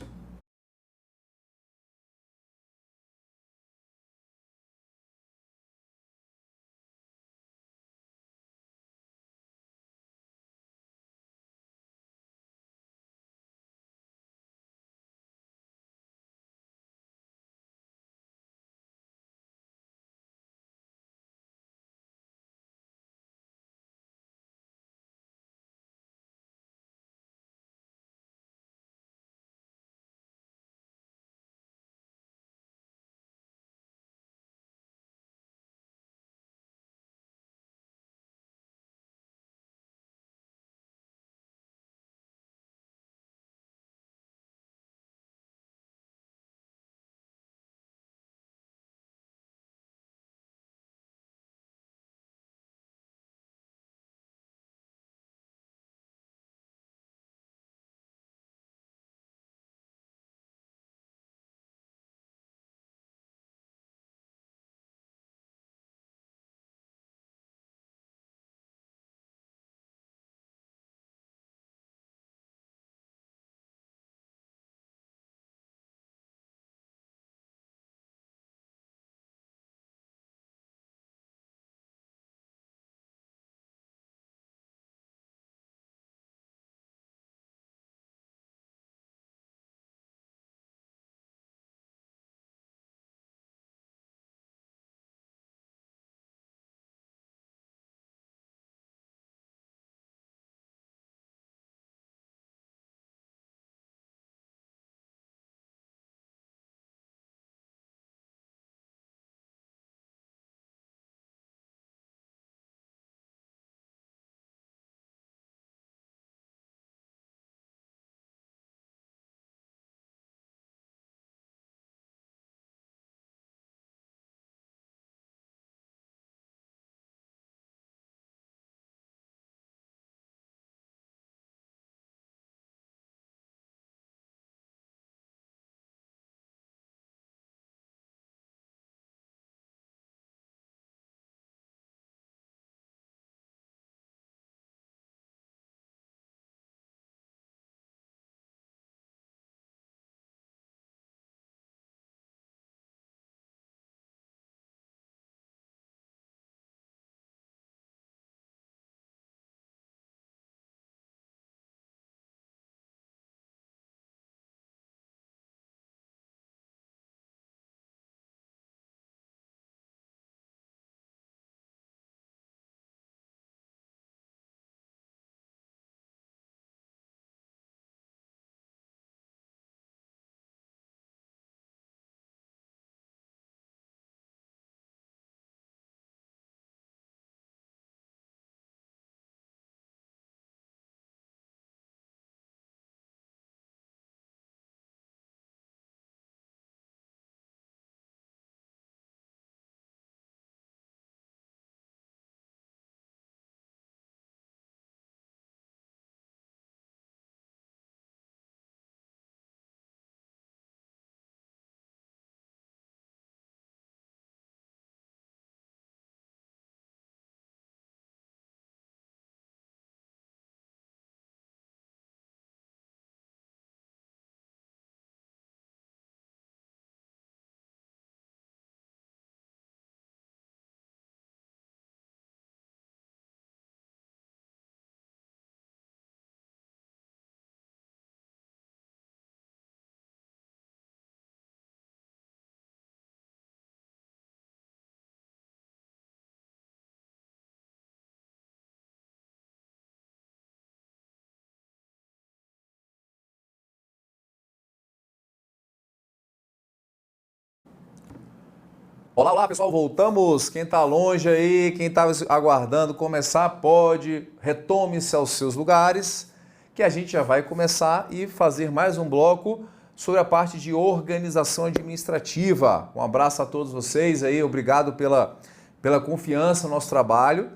Olá, olá pessoal, voltamos. Quem está longe aí, quem estava aguardando começar, pode, retome-se aos seus lugares, que a gente já vai começar e fazer mais um bloco sobre a parte de organização administrativa. Um abraço a todos vocês aí, obrigado pela confiança no nosso trabalho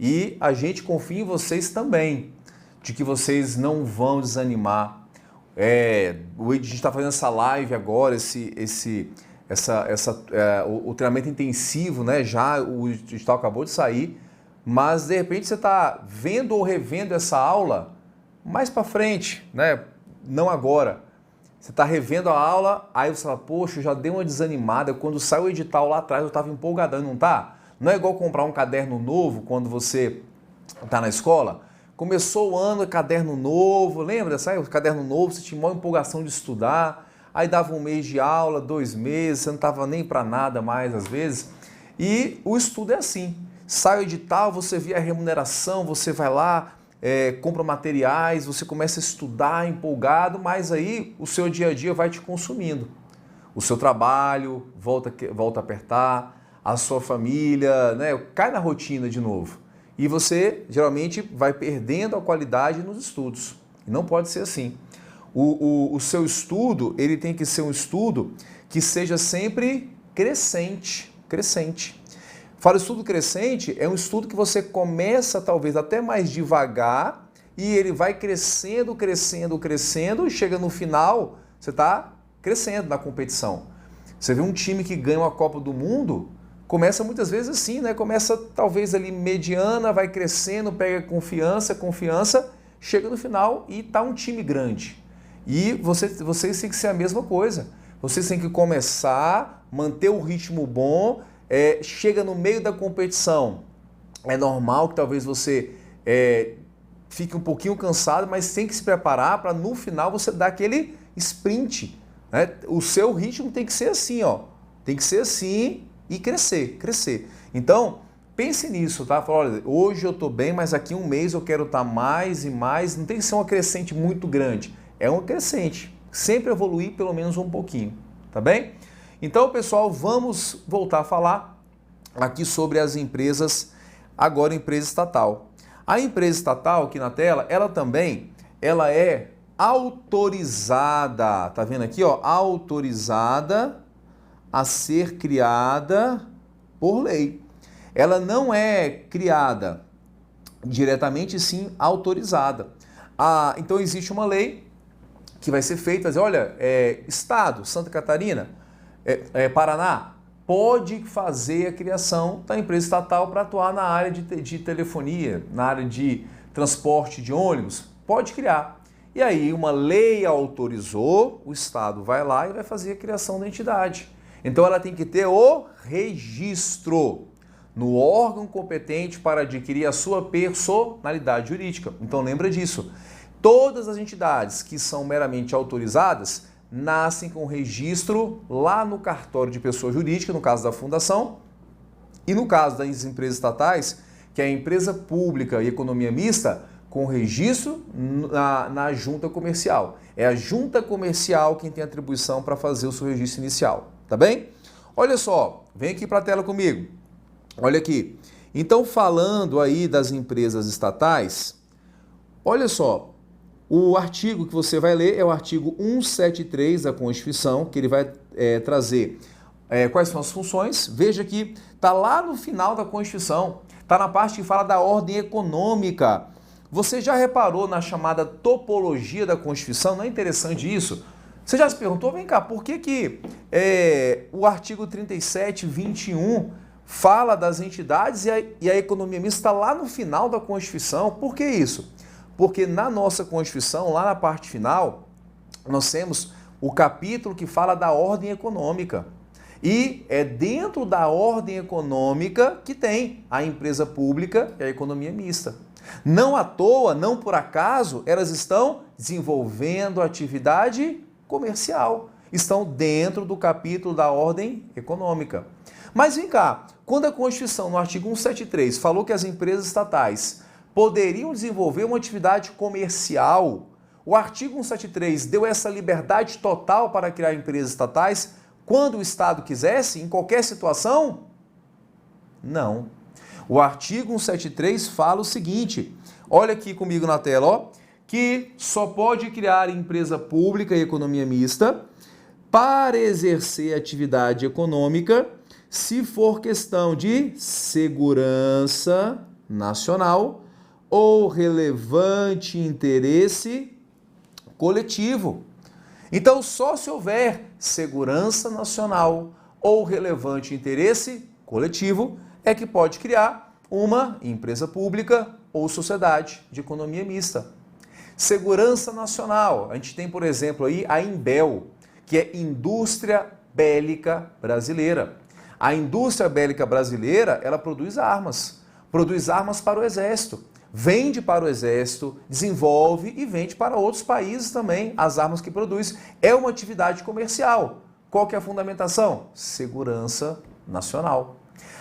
e a gente confia em vocês também, de que vocês não vão desanimar. A gente está fazendo essa live agora, o treinamento intensivo, né? Já o digital acabou de sair, mas de repente você está vendo ou revendo essa aula mais para frente, né? Não agora. Você está revendo a aula, aí você fala, poxa, eu já dei uma desanimada. Quando saiu o edital lá atrás, eu estava empolgadão, não tá? Não é igual comprar um caderno novo quando você está na escola. Começou o ano, caderno novo, lembra? Sabe? O caderno novo, você tinha uma empolgação de estudar, aí dava um mês de aula, 2 meses, você não estava nem para nada mais às vezes. E o estudo é assim. Sai o edital, você vê a remuneração, você vai lá, compra materiais, você começa a estudar empolgado, mas aí o seu dia a dia vai te consumindo. O seu trabalho volta a apertar, a sua família, né, cai na rotina de novo. E você geralmente vai perdendo a qualidade nos estudos. E não pode ser assim. O seu estudo, ele tem que ser um estudo que seja sempre crescente. Fala, estudo crescente é um estudo que você começa talvez até mais devagar e ele vai crescendo e chega no final, você está crescendo na competição. Você vê um time que ganha uma Copa do Mundo, começa muitas vezes assim, né? Começa talvez ali mediana, vai crescendo, pega confiança, chega no final e está um time grande. E vocês têm que ser a mesma coisa. Vocês têm que começar, manter o ritmo bom, chega no meio da competição. É normal que talvez você fique um pouquinho cansado, mas tem que se preparar para no final você dar aquele sprint. Né? O seu ritmo tem que ser assim, ó. Tem que ser assim e crescer. Então, pense nisso, tá? Fala, olha, hoje eu estou bem, mas daqui a um mês eu quero estar mais e mais. Não tem que ser uma crescente muito grande. É uma crescente. Sempre evoluir pelo menos um pouquinho, tá bem? Então, pessoal, vamos voltar a falar aqui sobre as empresas, agora empresa estatal. A empresa estatal aqui na tela, ela é autorizada, tá vendo aqui, ó? Autorizada a ser criada por lei. Ela não é criada diretamente, sim autorizada. Então existe uma lei que vai ser feita, olha, Estado, Santa Catarina, Paraná, pode fazer a criação da empresa estatal para atuar na área de telefonia, na área de transporte de ônibus, pode criar. E aí uma lei autorizou, o Estado vai lá e vai fazer a criação da entidade. Então ela tem que ter o registro no órgão competente para adquirir a sua personalidade jurídica. Então lembra disso. Todas as entidades que são meramente autorizadas nascem com registro lá no cartório de pessoa jurídica, no caso da fundação, e no caso das empresas estatais, que é a empresa pública e economia mista, com registro na junta comercial. É a junta comercial quem tem atribuição para fazer o seu registro inicial, tá bem? Olha só, vem aqui para a tela comigo. Olha aqui. Então, falando aí das empresas estatais, olha só, o artigo que você vai ler é o artigo 173 da Constituição, que ele vai trazer quais são as funções. Veja que está lá no final da Constituição, está na parte que fala da ordem econômica. Você já reparou na chamada topologia da Constituição? Não é interessante isso? Você já se perguntou, vem cá, por que o artigo 37, 21 fala das entidades e a economia mista está lá no final da Constituição? Por que isso? Porque na nossa Constituição, lá na parte final, nós temos o capítulo que fala da ordem econômica. E é dentro da ordem econômica que tem a empresa pública e a economia mista. Não à toa, não por acaso, elas estão desenvolvendo atividade comercial. Estão dentro do capítulo da ordem econômica. Mas vem cá, quando a Constituição, no artigo 173, falou que as empresas estatais poderiam desenvolver uma atividade comercial, o artigo 173 deu essa liberdade total para criar empresas estatais? quando o Estado quisesse, em qualquer situação? Não. O artigo 173 fala o seguinte, olha aqui comigo na tela, ó, que só pode criar empresa pública e economia mista para exercer atividade econômica se for questão de segurança nacional ou relevante interesse coletivo. Então, só se houver segurança nacional ou relevante interesse coletivo é que pode criar uma empresa pública ou sociedade de economia mista. Segurança nacional, a gente tem, por exemplo, aí a Imbel, que é Indústria Bélica Brasileira. A indústria bélica brasileira, ela produz armas para o Exército, vende para o Exército, desenvolve e vende para outros países também as armas que produz. É uma atividade comercial. Qual que é a fundamentação? Segurança nacional.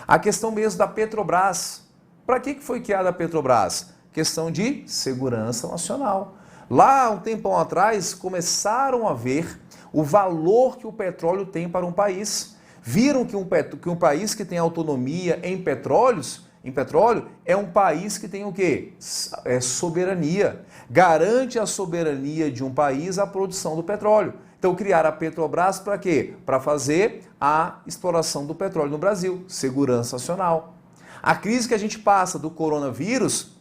A questão mesmo da Petrobras. Para que foi criada a Petrobras? Questão de segurança nacional. Lá, um tempão atrás, começaram a ver o valor que o petróleo tem para um país. Viram que um país que tem autonomia em petróleo é um país que tem o quê? Soberania. Garante a soberania de um país a produção do petróleo. Então, criaram a Petrobras para quê? Para fazer a exploração do petróleo no Brasil. Segurança nacional. A crise que a gente passa do coronavírus,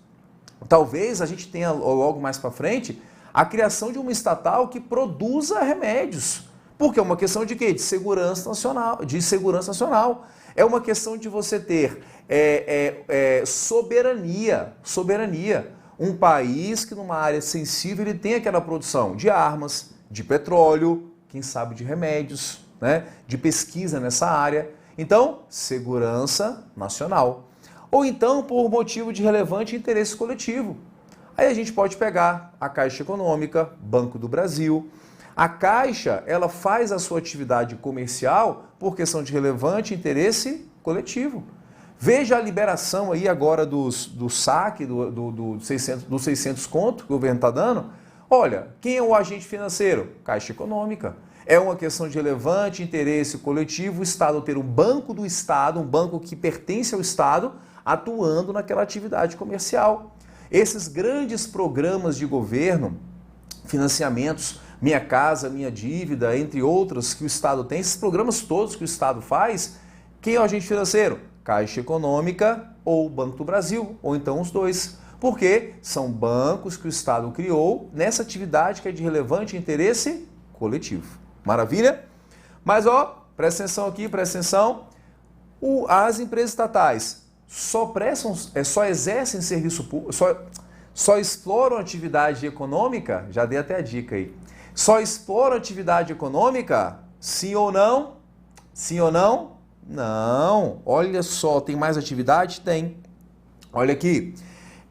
talvez a gente tenha logo mais para frente a criação de uma estatal que produza remédios. Porque é uma questão de quê? De segurança nacional. É uma questão de você ter soberania. Um país que numa área sensível ele tem aquela produção de armas, de petróleo, quem sabe de remédios, né? De pesquisa nessa área. Então, segurança nacional. Ou então, por motivo de relevante interesse coletivo. Aí a gente pode pegar a Caixa Econômica, Banco do Brasil. A Caixa, ela faz a sua atividade comercial por questão de relevante interesse coletivo. Veja a liberação aí agora do saque, dos 600 conto que o governo está dando. Olha, quem é o agente financeiro? Caixa Econômica. É uma questão de relevante interesse coletivo o Estado ter um banco do Estado, um banco que pertence ao Estado, atuando naquela atividade comercial. Esses grandes programas de governo, financiamentos, Minha Casa, Minha Dívida, entre outros que o Estado tem, esses programas todos que o Estado faz, quem é o agente financeiro? Caixa Econômica ou Banco do Brasil, ou então os dois. Porque são bancos que o Estado criou nessa atividade que é de relevante interesse coletivo. Maravilha? Mas, ó, presta atenção aqui, presta atenção. As empresas estatais só exercem serviço público, só exploram atividade econômica, já dei até a dica aí. Só exploram atividade econômica? Sim ou não? Sim ou não? Não. Olha só, tem mais atividade? Tem. Olha aqui.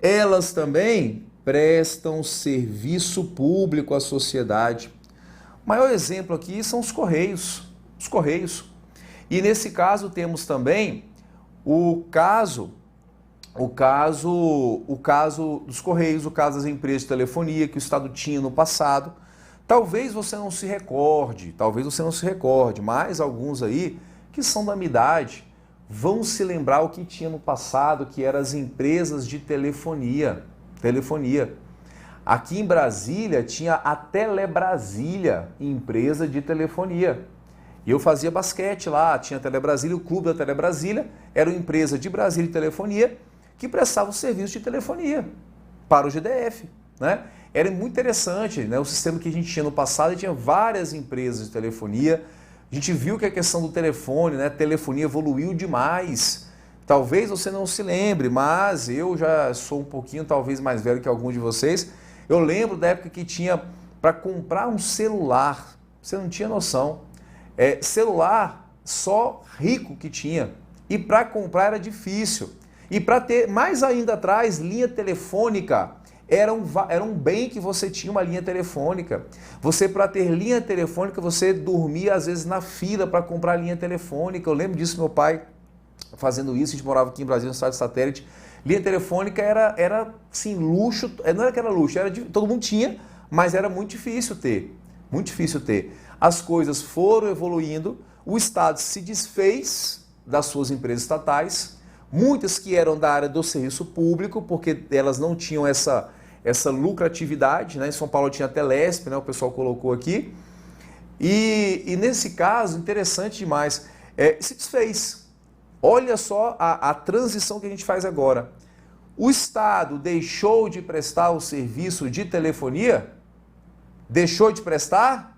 Elas também prestam serviço público à sociedade. O maior exemplo aqui são os Correios. Os Correios. E nesse caso temos também o caso dos Correios, o caso das empresas de telefonia que o Estado tinha no passado. Talvez você não se recorde, mas alguns aí que são da minha idade vão se lembrar o que tinha no passado, que eram as empresas de telefonia. Aqui em Brasília tinha a Telebrasília, empresa de telefonia. E eu fazia basquete lá, tinha a Telebrasília, o clube da Telebrasília, era uma empresa de Brasília de telefonia que prestava o serviço de telefonia para o GDF, né? Era muito interessante, né? O sistema que a gente tinha no passado, tinha várias empresas de telefonia. A gente viu que a questão do telefone, né? Telefonia evoluiu demais. Talvez você não se lembre, mas eu já sou um pouquinho, talvez, mais velho que alguns de vocês. Eu lembro da época que tinha para comprar um celular. Você não tinha noção. Celular só rico que tinha. E para comprar era difícil. E para ter, mais ainda atrás, linha telefônica. Era um bem que você tinha uma linha telefônica. Você, para ter linha telefônica, você dormia às vezes na fila para comprar linha telefônica. Eu lembro disso, meu pai fazendo isso. A gente morava aqui em Brasília, no estado de satélite. Linha telefônica era assim, luxo. Não era que era luxo, todo mundo tinha, mas era muito difícil ter. Muito difícil ter. As coisas foram evoluindo, o Estado se desfez das suas empresas estatais, muitas que eram da área do serviço público, porque elas não tinham essa lucratividade, né? Em São Paulo tinha a Telesp, né? O pessoal colocou aqui. E nesse caso, interessante demais, se desfez. Olha só a transição que a gente faz agora. O Estado deixou de prestar o serviço de telefonia? Deixou de prestar?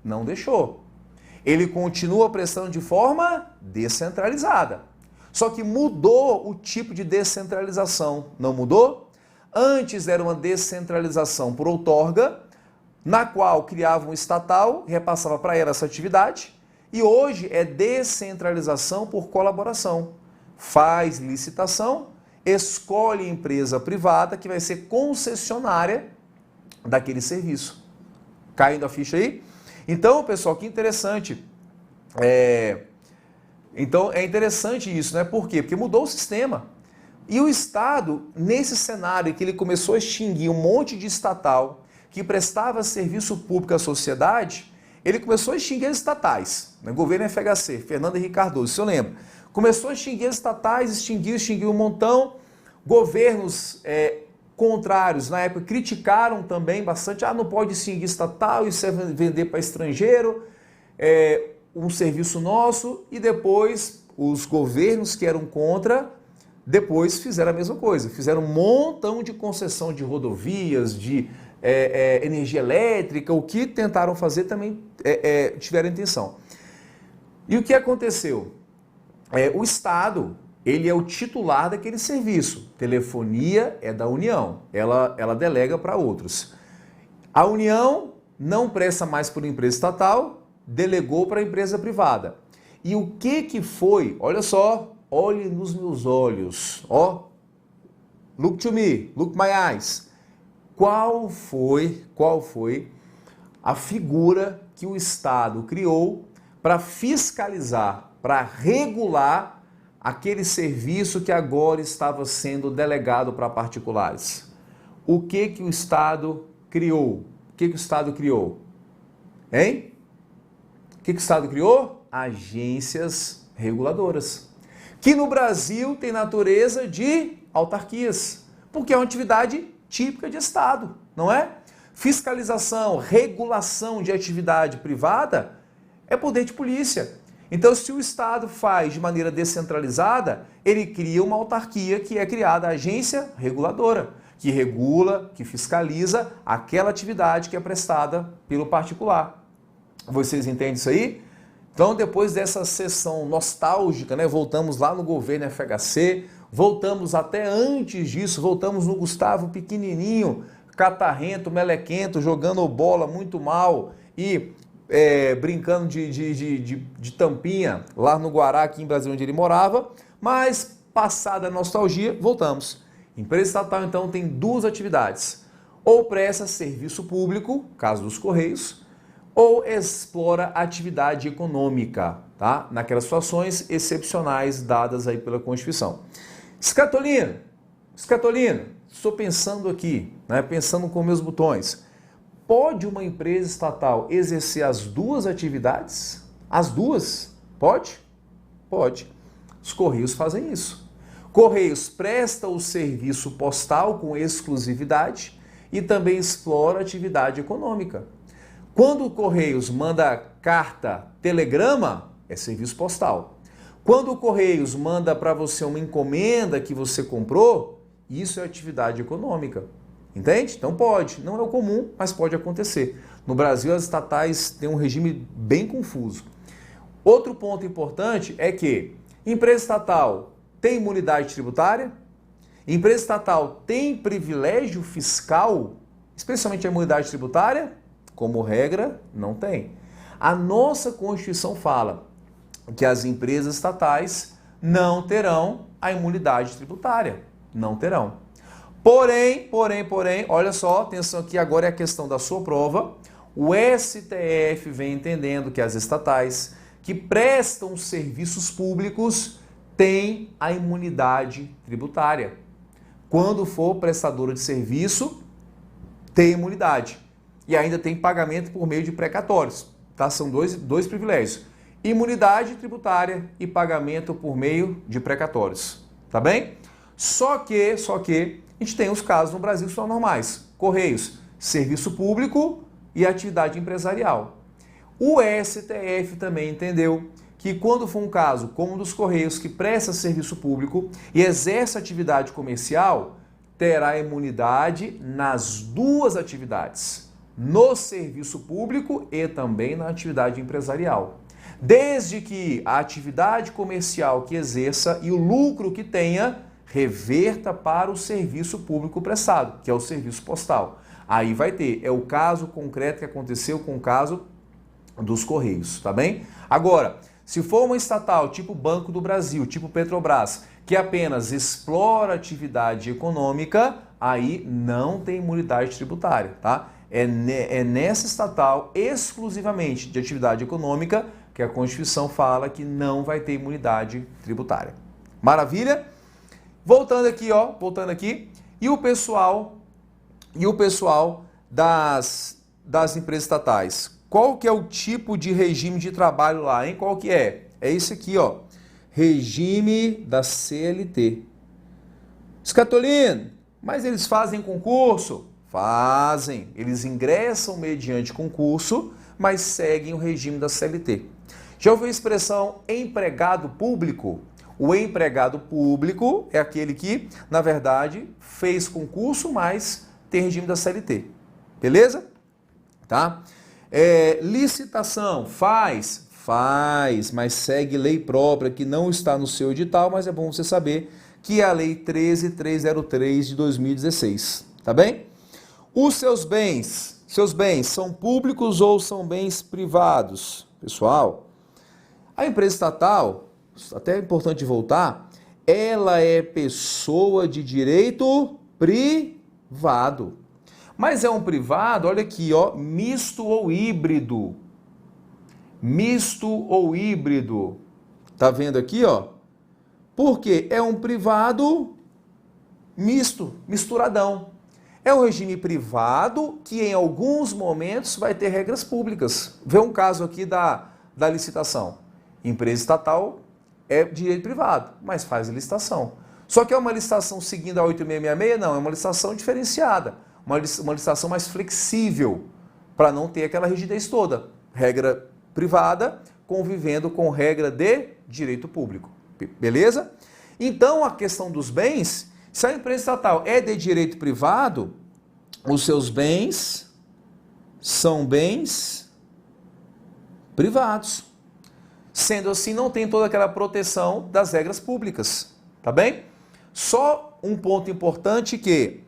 Não deixou. Ele continua prestando de forma descentralizada. Só que mudou o tipo de descentralização, não mudou? Antes era uma descentralização por outorga, na qual criava um estatal, repassava para ela essa atividade, e hoje é descentralização por colaboração. Faz licitação, escolhe empresa privada que vai ser concessionária daquele serviço. Caindo a ficha aí? Então, pessoal, que interessante. Então, é interessante isso, né? Por quê? Porque mudou o sistema. E o Estado, nesse cenário que ele começou a extinguir um monte de estatal que prestava serviço público à sociedade, ele começou a extinguir as estatais. No governo FHC, Fernando Henrique Cardoso, se eu lembro. Começou a extinguir as estatais, extinguiu um montão. Governos contrários, na época, criticaram também bastante. Não pode extinguir estatal, isso é vender para estrangeiro, um serviço nosso. E depois, os governos que eram contra, depois fizeram a mesma coisa. Fizeram um montão de concessão de rodovias, de energia elétrica, o que tentaram fazer também tiveram intenção. E o que aconteceu? O Estado, ele é o titular daquele serviço. Telefonia é da União, ela delega para outros. A União não presta mais por empresa estatal, delegou para a empresa privada. E o que foi? Olha só, olhe nos meus olhos, ó. Look to me, look my eyes. Qual foi a figura que o Estado criou para fiscalizar, para regular aquele serviço que agora estava sendo delegado para particulares? O que o Estado criou? O que o Estado criou? Hein? O que o Estado criou? Agências reguladoras, que no Brasil tem natureza de autarquias, porque é uma atividade típica de Estado, não é? Fiscalização, regulação de atividade privada é poder de polícia. Então, se o Estado faz de maneira descentralizada, ele cria uma autarquia que é criada a agência reguladora, que regula, que fiscaliza aquela atividade que é prestada pelo particular. Vocês entendem isso aí? Então, depois dessa sessão nostálgica, né, voltamos lá no governo FHC, voltamos até antes disso, voltamos no Gustavo pequenininho, catarrento, melequento, jogando bola muito mal e brincando de tampinha lá no Guará, aqui em Brasília, onde ele morava. Mas, passada a nostalgia, voltamos. Empresa estatal, então, tem duas atividades. Ou presta serviço público, caso dos Correios, ou explora atividade econômica, tá? Naquelas situações excepcionais dadas aí pela Constituição. Escatolino, estou pensando aqui, né, pensando com meus botões. Pode uma empresa estatal exercer as duas atividades? As duas? Pode? Pode. Os Correios fazem isso. Correios presta o serviço postal com exclusividade e também explora atividade econômica. Quando o Correios manda carta, telegrama, é serviço postal. Quando o Correios manda para você uma encomenda que você comprou, isso é atividade econômica. Entende? Então pode. Não é o comum, mas pode acontecer. No Brasil, as estatais têm um regime bem confuso. Outro ponto importante é que empresa estatal tem imunidade tributária, empresa estatal tem privilégio fiscal, especialmente a imunidade tributária. Como regra, não tem. A nossa Constituição fala que as empresas estatais não terão a imunidade tributária. Não terão. Porém, olha só, atenção aqui, agora é a questão da sua prova. O STF vem entendendo que as estatais que prestam serviços públicos têm a imunidade tributária. Quando for prestadora de serviço, tem imunidade. E ainda tem pagamento por meio de precatórios, tá? São dois privilégios. imunidade tributária e pagamento por meio de precatórios, tá bem? Só que a gente tem os casos no Brasil que são normais. Correios, serviço público e atividade empresarial. O STF também entendeu que quando for um caso como o dos Correios, que presta serviço público e exerce atividade comercial, terá imunidade nas duas atividades, no serviço público e também na atividade empresarial. Desde que a atividade comercial que exerça e o lucro que tenha reverta para o serviço público prestado, que é o serviço postal. Aí vai ter, é o caso concreto que aconteceu com o caso dos Correios, tá bem? Agora, se for uma estatal tipo Banco do Brasil, tipo Petrobras, que apenas explora atividade econômica, aí não tem imunidade tributária, tá? É nessa estatal exclusivamente de atividade econômica que a Constituição fala que não vai ter imunidade tributária. Maravilha? Voltando aqui, e o pessoal das empresas estatais? Qual que é o tipo de regime de trabalho lá, hein? Qual que é? É esse aqui, ó. Regime da CLT. Escatolino, mas eles fazem concurso? Fazem. Eles ingressam mediante concurso, mas seguem o regime da CLT. Já ouviu a expressão empregado público? O empregado público é aquele que, na verdade, fez concurso, mas tem regime da CLT. Beleza? Tá? Licitação, faz, mas segue lei própria que não está no seu edital, mas é bom você saber que é a Lei 13.303 de 2016. Tá bem? Os seus bens são públicos ou são bens privados? Pessoal, a empresa estatal, até é importante voltar, ela é pessoa de direito privado. Mas é um privado, olha aqui, ó, misto ou híbrido. Misto ou híbrido. Tá vendo aqui, ó? Porque é um privado misto, misturadão. É um regime privado que em alguns momentos vai ter regras públicas. Vê um caso aqui da licitação. Empresa estatal é direito privado, mas faz licitação. Só que é uma licitação seguindo a 8666? Não, é uma licitação diferenciada, uma licitação mais flexível, para não ter aquela rigidez toda. Regra privada convivendo com regra de direito público. Beleza? Então, a questão dos bens, se a empresa estatal é de direito privado, os seus bens são bens privados. Sendo assim, não tem toda aquela proteção das regras públicas, tá bem? Só um ponto importante que,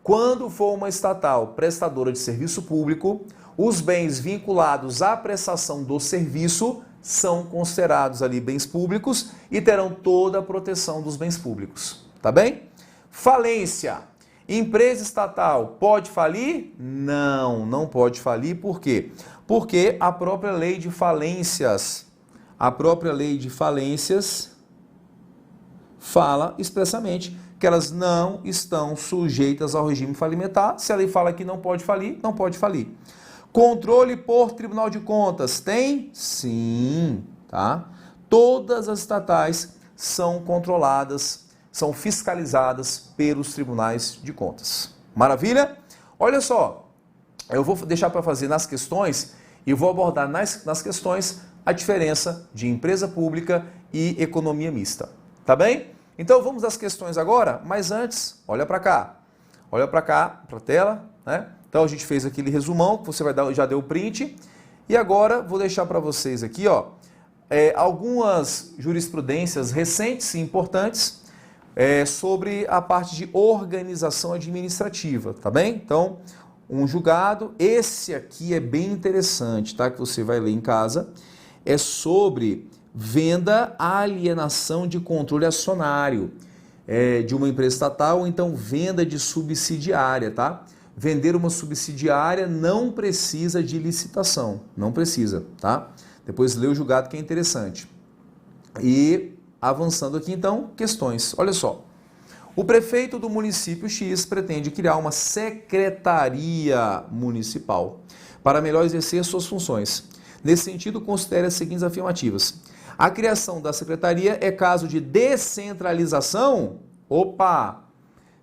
quando for uma estatal prestadora de serviço público, os bens vinculados à prestação do serviço são considerados ali bens públicos e terão toda a proteção dos bens públicos, tá bem? Falência. Empresa estatal pode falir? Não, não pode falir. Por quê? Porque a própria lei de falências fala expressamente que elas não estão sujeitas ao regime falimentar. Se a lei fala que não pode falir, não pode falir. Controle por Tribunal de Contas, tem? Sim, tá? Todas as estatais são controladas, são fiscalizadas pelos tribunais de contas. Maravilha? Olha só, eu vou deixar para fazer nas questões e vou abordar nas questões a diferença de empresa pública e economia mista. Tá bem? Então vamos às questões agora, mas antes, olha para cá. Olha para cá, para a tela, né? Então a gente fez aquele resumão que você já deu o print. E agora vou deixar para vocês aqui, ó, algumas jurisprudências recentes e importantes sobre a parte de organização administrativa, tá bem? Então, um julgado, esse aqui é bem interessante, tá? Que você vai ler em casa. É sobre venda, alienação de controle acionário de uma empresa estatal, ou então venda de subsidiária, tá? Vender uma subsidiária não precisa de licitação, não precisa, tá? Depois lê o julgado que é interessante. E avançando aqui então, questões. Olha só, o prefeito do município X pretende criar uma secretaria municipal para melhor exercer suas funções. Nesse sentido, considere as seguintes afirmativas. A criação da secretaria é caso de descentralização? Opa!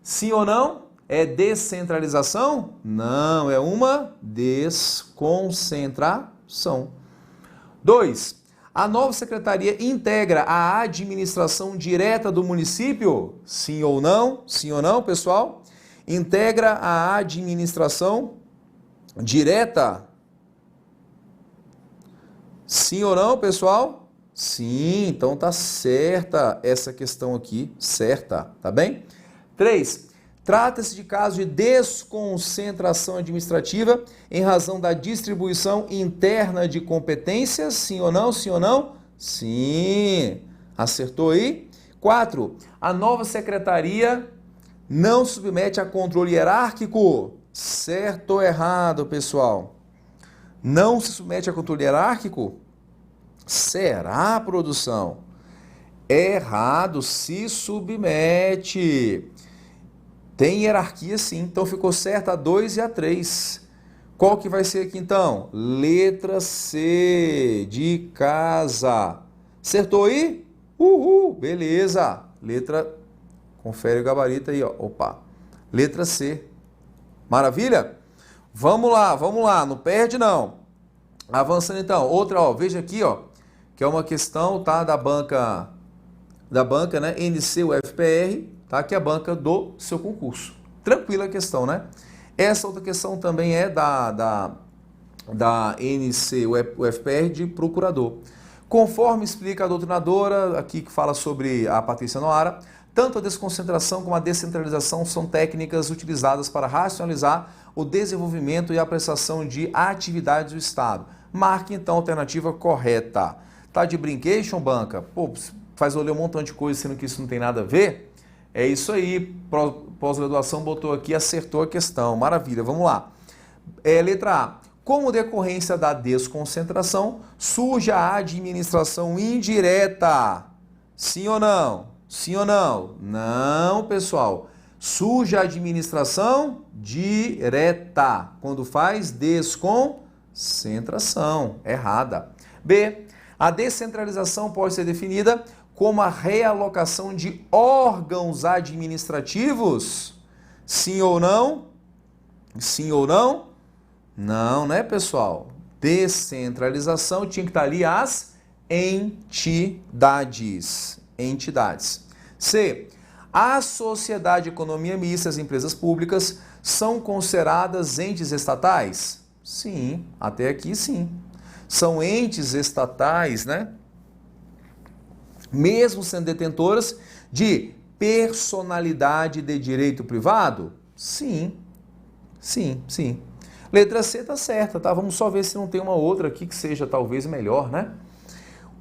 Sim ou não? É descentralização? Não, é uma desconcentração. 2. A nova secretaria integra a administração direta do município? Sim ou não? Sim ou não, pessoal? Integra a administração direta? Sim ou não, pessoal? Sim, então tá certa essa questão aqui, certa, tá bem? 3. Trata-se de caso de desconcentração administrativa em razão da distribuição interna de competências, sim ou não? Sim ou não? Sim. Acertou aí? 4. A nova secretaria não submete a controle hierárquico? Certo ou errado, pessoal? Não se submete a controle hierárquico? Será, produção? Errado, se submete. Tem hierarquia sim, então ficou certo a 2 e a 3. Qual que vai ser aqui então? Letra C, de casa. Acertou aí? Uhul, beleza. Letra, confere o gabarito aí, ó. Opa, letra C. Maravilha? Vamos lá, não perde não. Avançando então, outra, ó, veja aqui, ó, que é uma questão, tá, da banca, né, NC-UFPR, tá, que é a banca do seu concurso. Tranquila a questão, né? Essa outra questão também é da NC-UFPR de procurador. Conforme explica a doutrinadora, aqui que fala sobre a Patrícia Noara, tanto a desconcentração como a descentralização são técnicas utilizadas para racionalizar o desenvolvimento e a prestação de atividades do Estado. Marque, então, a alternativa correta. Tá de brincation, banca? Pô, faz eu ler um montão de coisa, sendo que isso não tem nada a ver? É isso aí, pós-graduação botou aqui, acertou a questão. Maravilha, vamos lá. Letra A. Como decorrência da desconcentração, surge a administração indireta. Sim ou não? Sim ou não? Não, pessoal. Surge a administração direta, quando faz desconcentração. Errada. B. A descentralização pode ser definida como a realocação de órgãos administrativos? Sim ou não? Sim ou não? Não, né, pessoal? Descentralização tinha que estar ali as entidades. C. A sociedade de economia mista e as empresas públicas são consideradas entes estatais? Sim, até aqui sim. São entes estatais, né? Mesmo sendo detentoras de personalidade de direito privado? Sim. Letra C tá certa, tá? Vamos só ver se não tem uma outra aqui que seja talvez melhor, né?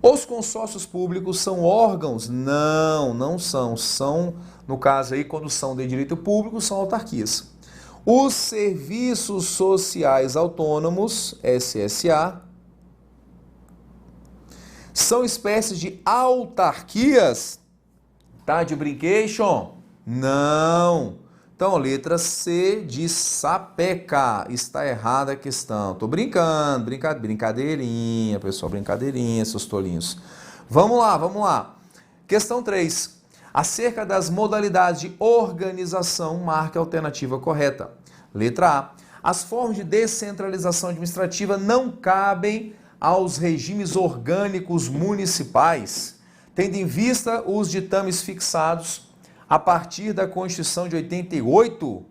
Os consórcios públicos são órgãos? Não são. São, no caso aí, quando são de direito público, são autarquias. Os serviços sociais autônomos, SSA, são espécies de autarquias? Tá de brincation? Não. Então, letra C de sapeca. Está errada a questão. Tô brincando, brincadeirinha, pessoal, brincadeirinha, seus tolinhos. Vamos lá. Questão 3. Acerca das modalidades de organização, marque a alternativa correta. Letra A. As formas de descentralização administrativa não cabem aos regimes orgânicos municipais, tendo em vista os ditames fixados a partir da Constituição de 88?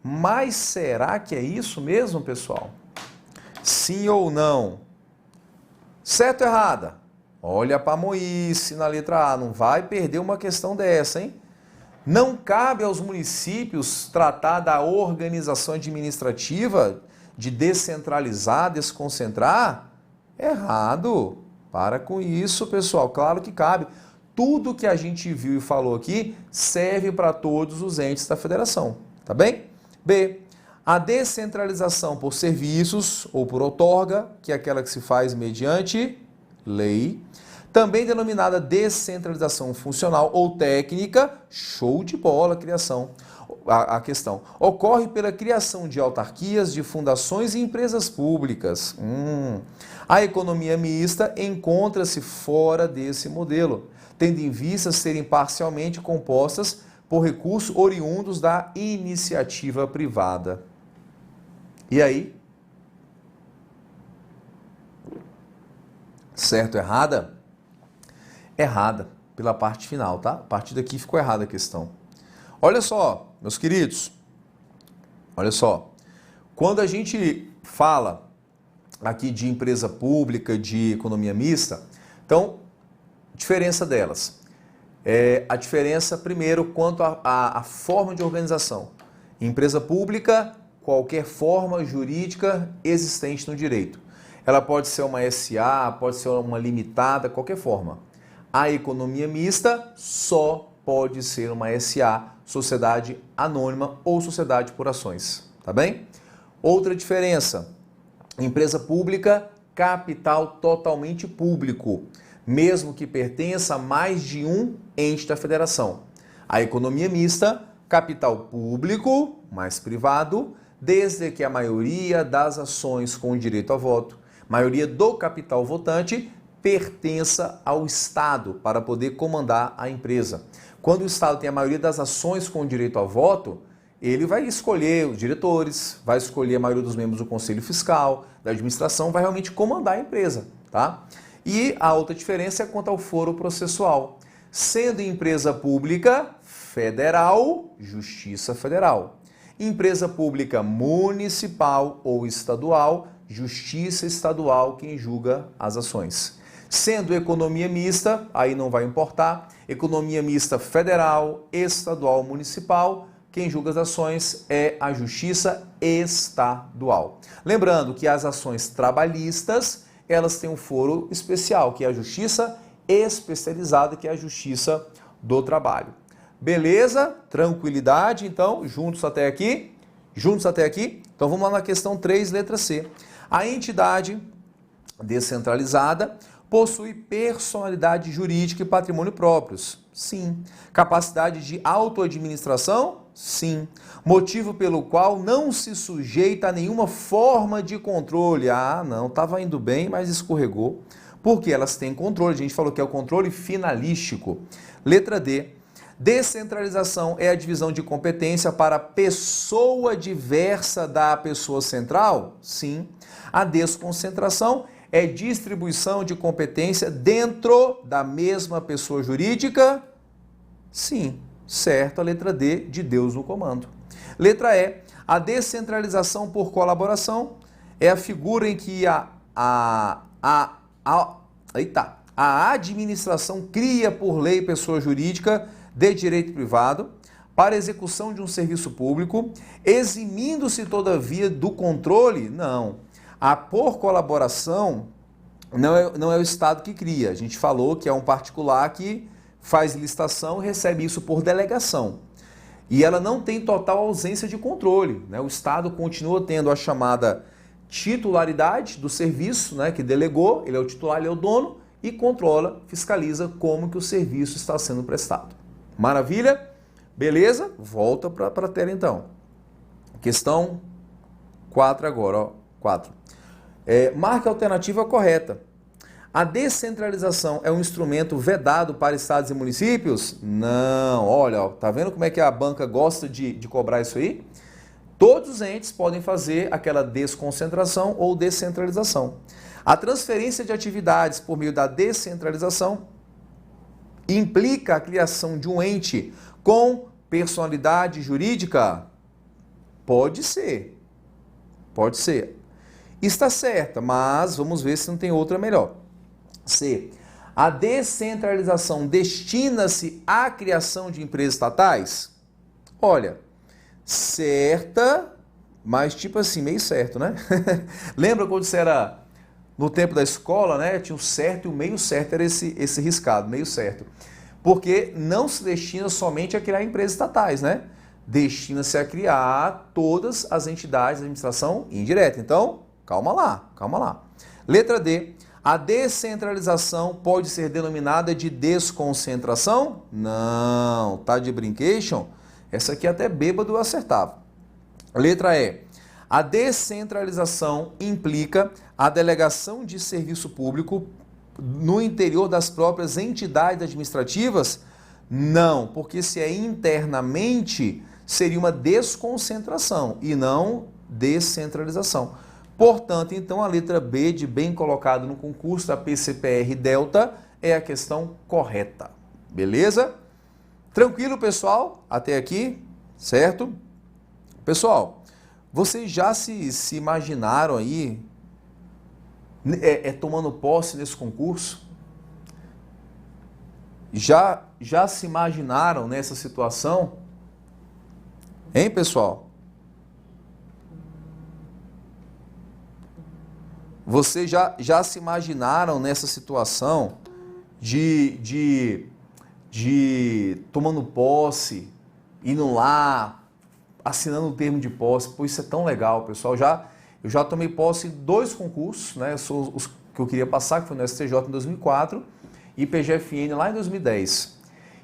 Mas será que é isso mesmo, pessoal? Sim ou não? Certo ou errada? Olha a pamoice na letra A, não vai perder uma questão dessa, hein? Não cabe aos municípios tratar da organização administrativa, de descentralizar, desconcentrar? Errado. Para com isso, pessoal. Claro que cabe. Tudo que a gente viu e falou aqui serve para todos os entes da federação, tá bem? B. A descentralização por serviços ou por outorga, que é aquela que se faz mediante lei, também denominada descentralização funcional ou técnica, show de bola a questão. Ocorre pela criação de autarquias, de fundações e empresas públicas. A economia mista encontra-se fora desse modelo, tendo em vista serem parcialmente compostas por recursos oriundos da iniciativa privada. E aí? Certo ou errada? Errada, pela parte final, tá? A partir daqui ficou errada a questão. Olha só, meus queridos, olha só. Quando a gente fala aqui de empresa pública, de economia mista, então, diferença delas. A diferença, primeiro, quanto à forma de organização. Empresa pública, qualquer forma jurídica existente no direito. Ela pode ser uma SA, pode ser uma limitada, qualquer forma. A economia mista só pode ser uma SA, sociedade anônima ou sociedade por ações, tá bem? Outra diferença, empresa pública, capital totalmente público, mesmo que pertença a mais de um ente da federação. A economia mista, capital público, mais privado, desde que a maioria das ações com direito a voto, maioria do capital votante, pertença ao Estado para poder comandar a empresa. Quando o Estado tem a maioria das ações com direito a voto, ele vai escolher os diretores, vai escolher a maioria dos membros do Conselho Fiscal, da administração, vai realmente comandar a empresa, tá? E a outra diferença é quanto ao foro processual. Sendo empresa pública federal, Justiça Federal. Empresa pública municipal ou estadual, Justiça Estadual quem julga as ações. Sendo economia mista, aí não vai importar, economia mista federal, estadual, municipal, quem julga as ações é a Justiça Estadual. Lembrando que as ações trabalhistas, elas têm um foro especial, que é a Justiça Especializada, que é a Justiça do Trabalho. Beleza? Tranquilidade? Então, juntos até aqui? Juntos até aqui? Então, vamos lá na questão 3, letra C. A entidade descentralizada possui personalidade jurídica e patrimônio próprios? Sim. Capacidade de autoadministração? Sim. Motivo pelo qual não se sujeita a nenhuma forma de controle? Ah, não, estava indo bem, mas escorregou. Porque elas têm controle, a gente falou que é o controle finalístico. Letra D. Descentralização é a divisão de competência para pessoa diversa da pessoa central? Sim. A desconcentração é distribuição de competência dentro da mesma pessoa jurídica? Sim. Certo, a letra D, de Deus no comando. Letra E. A descentralização por colaboração é a figura em que a administração cria por lei pessoa jurídica de direito privado para execução de um serviço público, eximindo-se, todavia, do controle? Não. A por colaboração não é o Estado que cria. A gente falou que é um particular que faz licitação e recebe isso por delegação. E ela não tem total ausência de controle, né? O Estado continua tendo a chamada titularidade do serviço, né, que delegou, ele é o titular, ele é o dono, e controla, fiscaliza como que o serviço está sendo prestado. Maravilha? Beleza? Volta para a tela então. Questão 4 agora, ó. 4. Marque a alternativa correta. A descentralização é um instrumento vedado para estados e municípios? Não. Olha, ó, tá vendo como é que a banca gosta de cobrar isso aí? Todos os entes podem fazer aquela desconcentração ou descentralização. A transferência de atividades por meio da descentralização implica a criação de um ente com personalidade jurídica? Pode ser. Pode ser. Está certa, mas vamos ver se não tem outra melhor. C. A descentralização destina-se à criação de empresas estatais? Olha, certa, mas tipo assim, meio certo, né? Lembra quando você era no tempo da escola, né? Tinha o certo e o meio certo, era esse riscado, meio certo. Porque não se destina somente a criar empresas estatais, né? Destina-se a criar todas as entidades de administração indireta. Então, calma lá, calma lá. Letra D. A descentralização pode ser denominada de desconcentração? Não, tá de brincation? Essa aqui até bêbado acertava. Letra E. A descentralização implica a delegação de serviço público no interior das próprias entidades administrativas? Não, porque se é internamente, seria uma desconcentração e não descentralização. Portanto, então, a letra B, de bem colocado no concurso da PCPR Delta, é a questão correta. Beleza? Tranquilo, pessoal? Até aqui, certo? Pessoal, vocês já se imaginaram aí tomando posse nesse concurso? Já se imaginaram nessa situação? Hein, pessoal? Vocês já se imaginaram nessa situação de tomando posse, indo lá, assinando o termo de posse? Pô, isso é tão legal, pessoal. Eu já tomei posse em 2 concursos, né? São os que eu queria passar, que foi no STJ em 2004 e PGFN lá em 2010.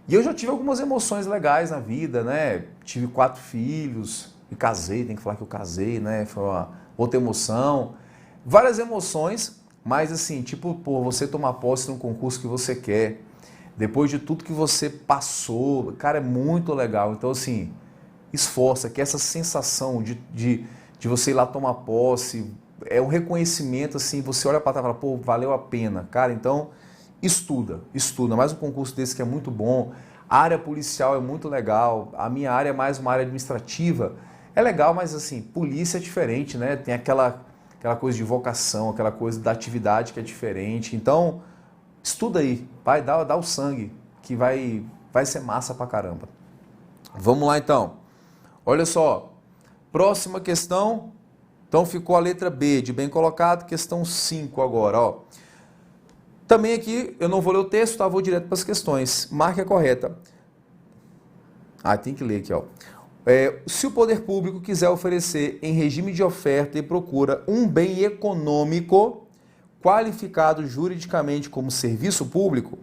E eu já tive algumas emoções legais na vida, né? Tive 4 filhos, me casei, tem que falar que eu casei, né? Foi uma outra emoção. Várias emoções, mas assim, tipo, pô, você tomar posse num concurso que você quer, depois de tudo que você passou, cara, é muito legal. Então, assim, esforça, que essa sensação de você ir lá tomar posse, é um reconhecimento, assim, você olha para trás e fala, pô, valeu a pena. Cara, então, estuda. Mais um concurso desse que é muito bom. A área policial é muito legal, a minha área é mais uma área administrativa. É legal, mas assim, polícia é diferente, né? Tem aquela coisa de vocação, aquela coisa da atividade que é diferente. Então, estuda aí, vai, dá o sangue, que vai ser massa pra caramba. Vamos lá, então. Olha só, próxima questão. Então, ficou a letra B, de bem colocado, questão 5 agora, ó. Também aqui, eu não vou ler o texto, tá? Vou direto para as questões. Marque a correta. Tem que ler aqui, ó. Se o poder público quiser oferecer em regime de oferta e procura um bem econômico qualificado juridicamente como serviço público,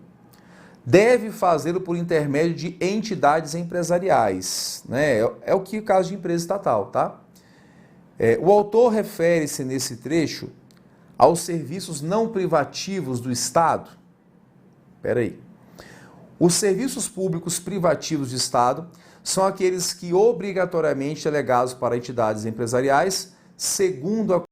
deve fazê-lo por intermédio de entidades empresariais, né? É o que o caso de empresa estatal, tá? O autor refere-se nesse trecho aos serviços não privativos do Estado. Espera aí. Os serviços públicos privativos do Estado são aqueles que obrigatoriamente delegados para entidades empresariais, segundo a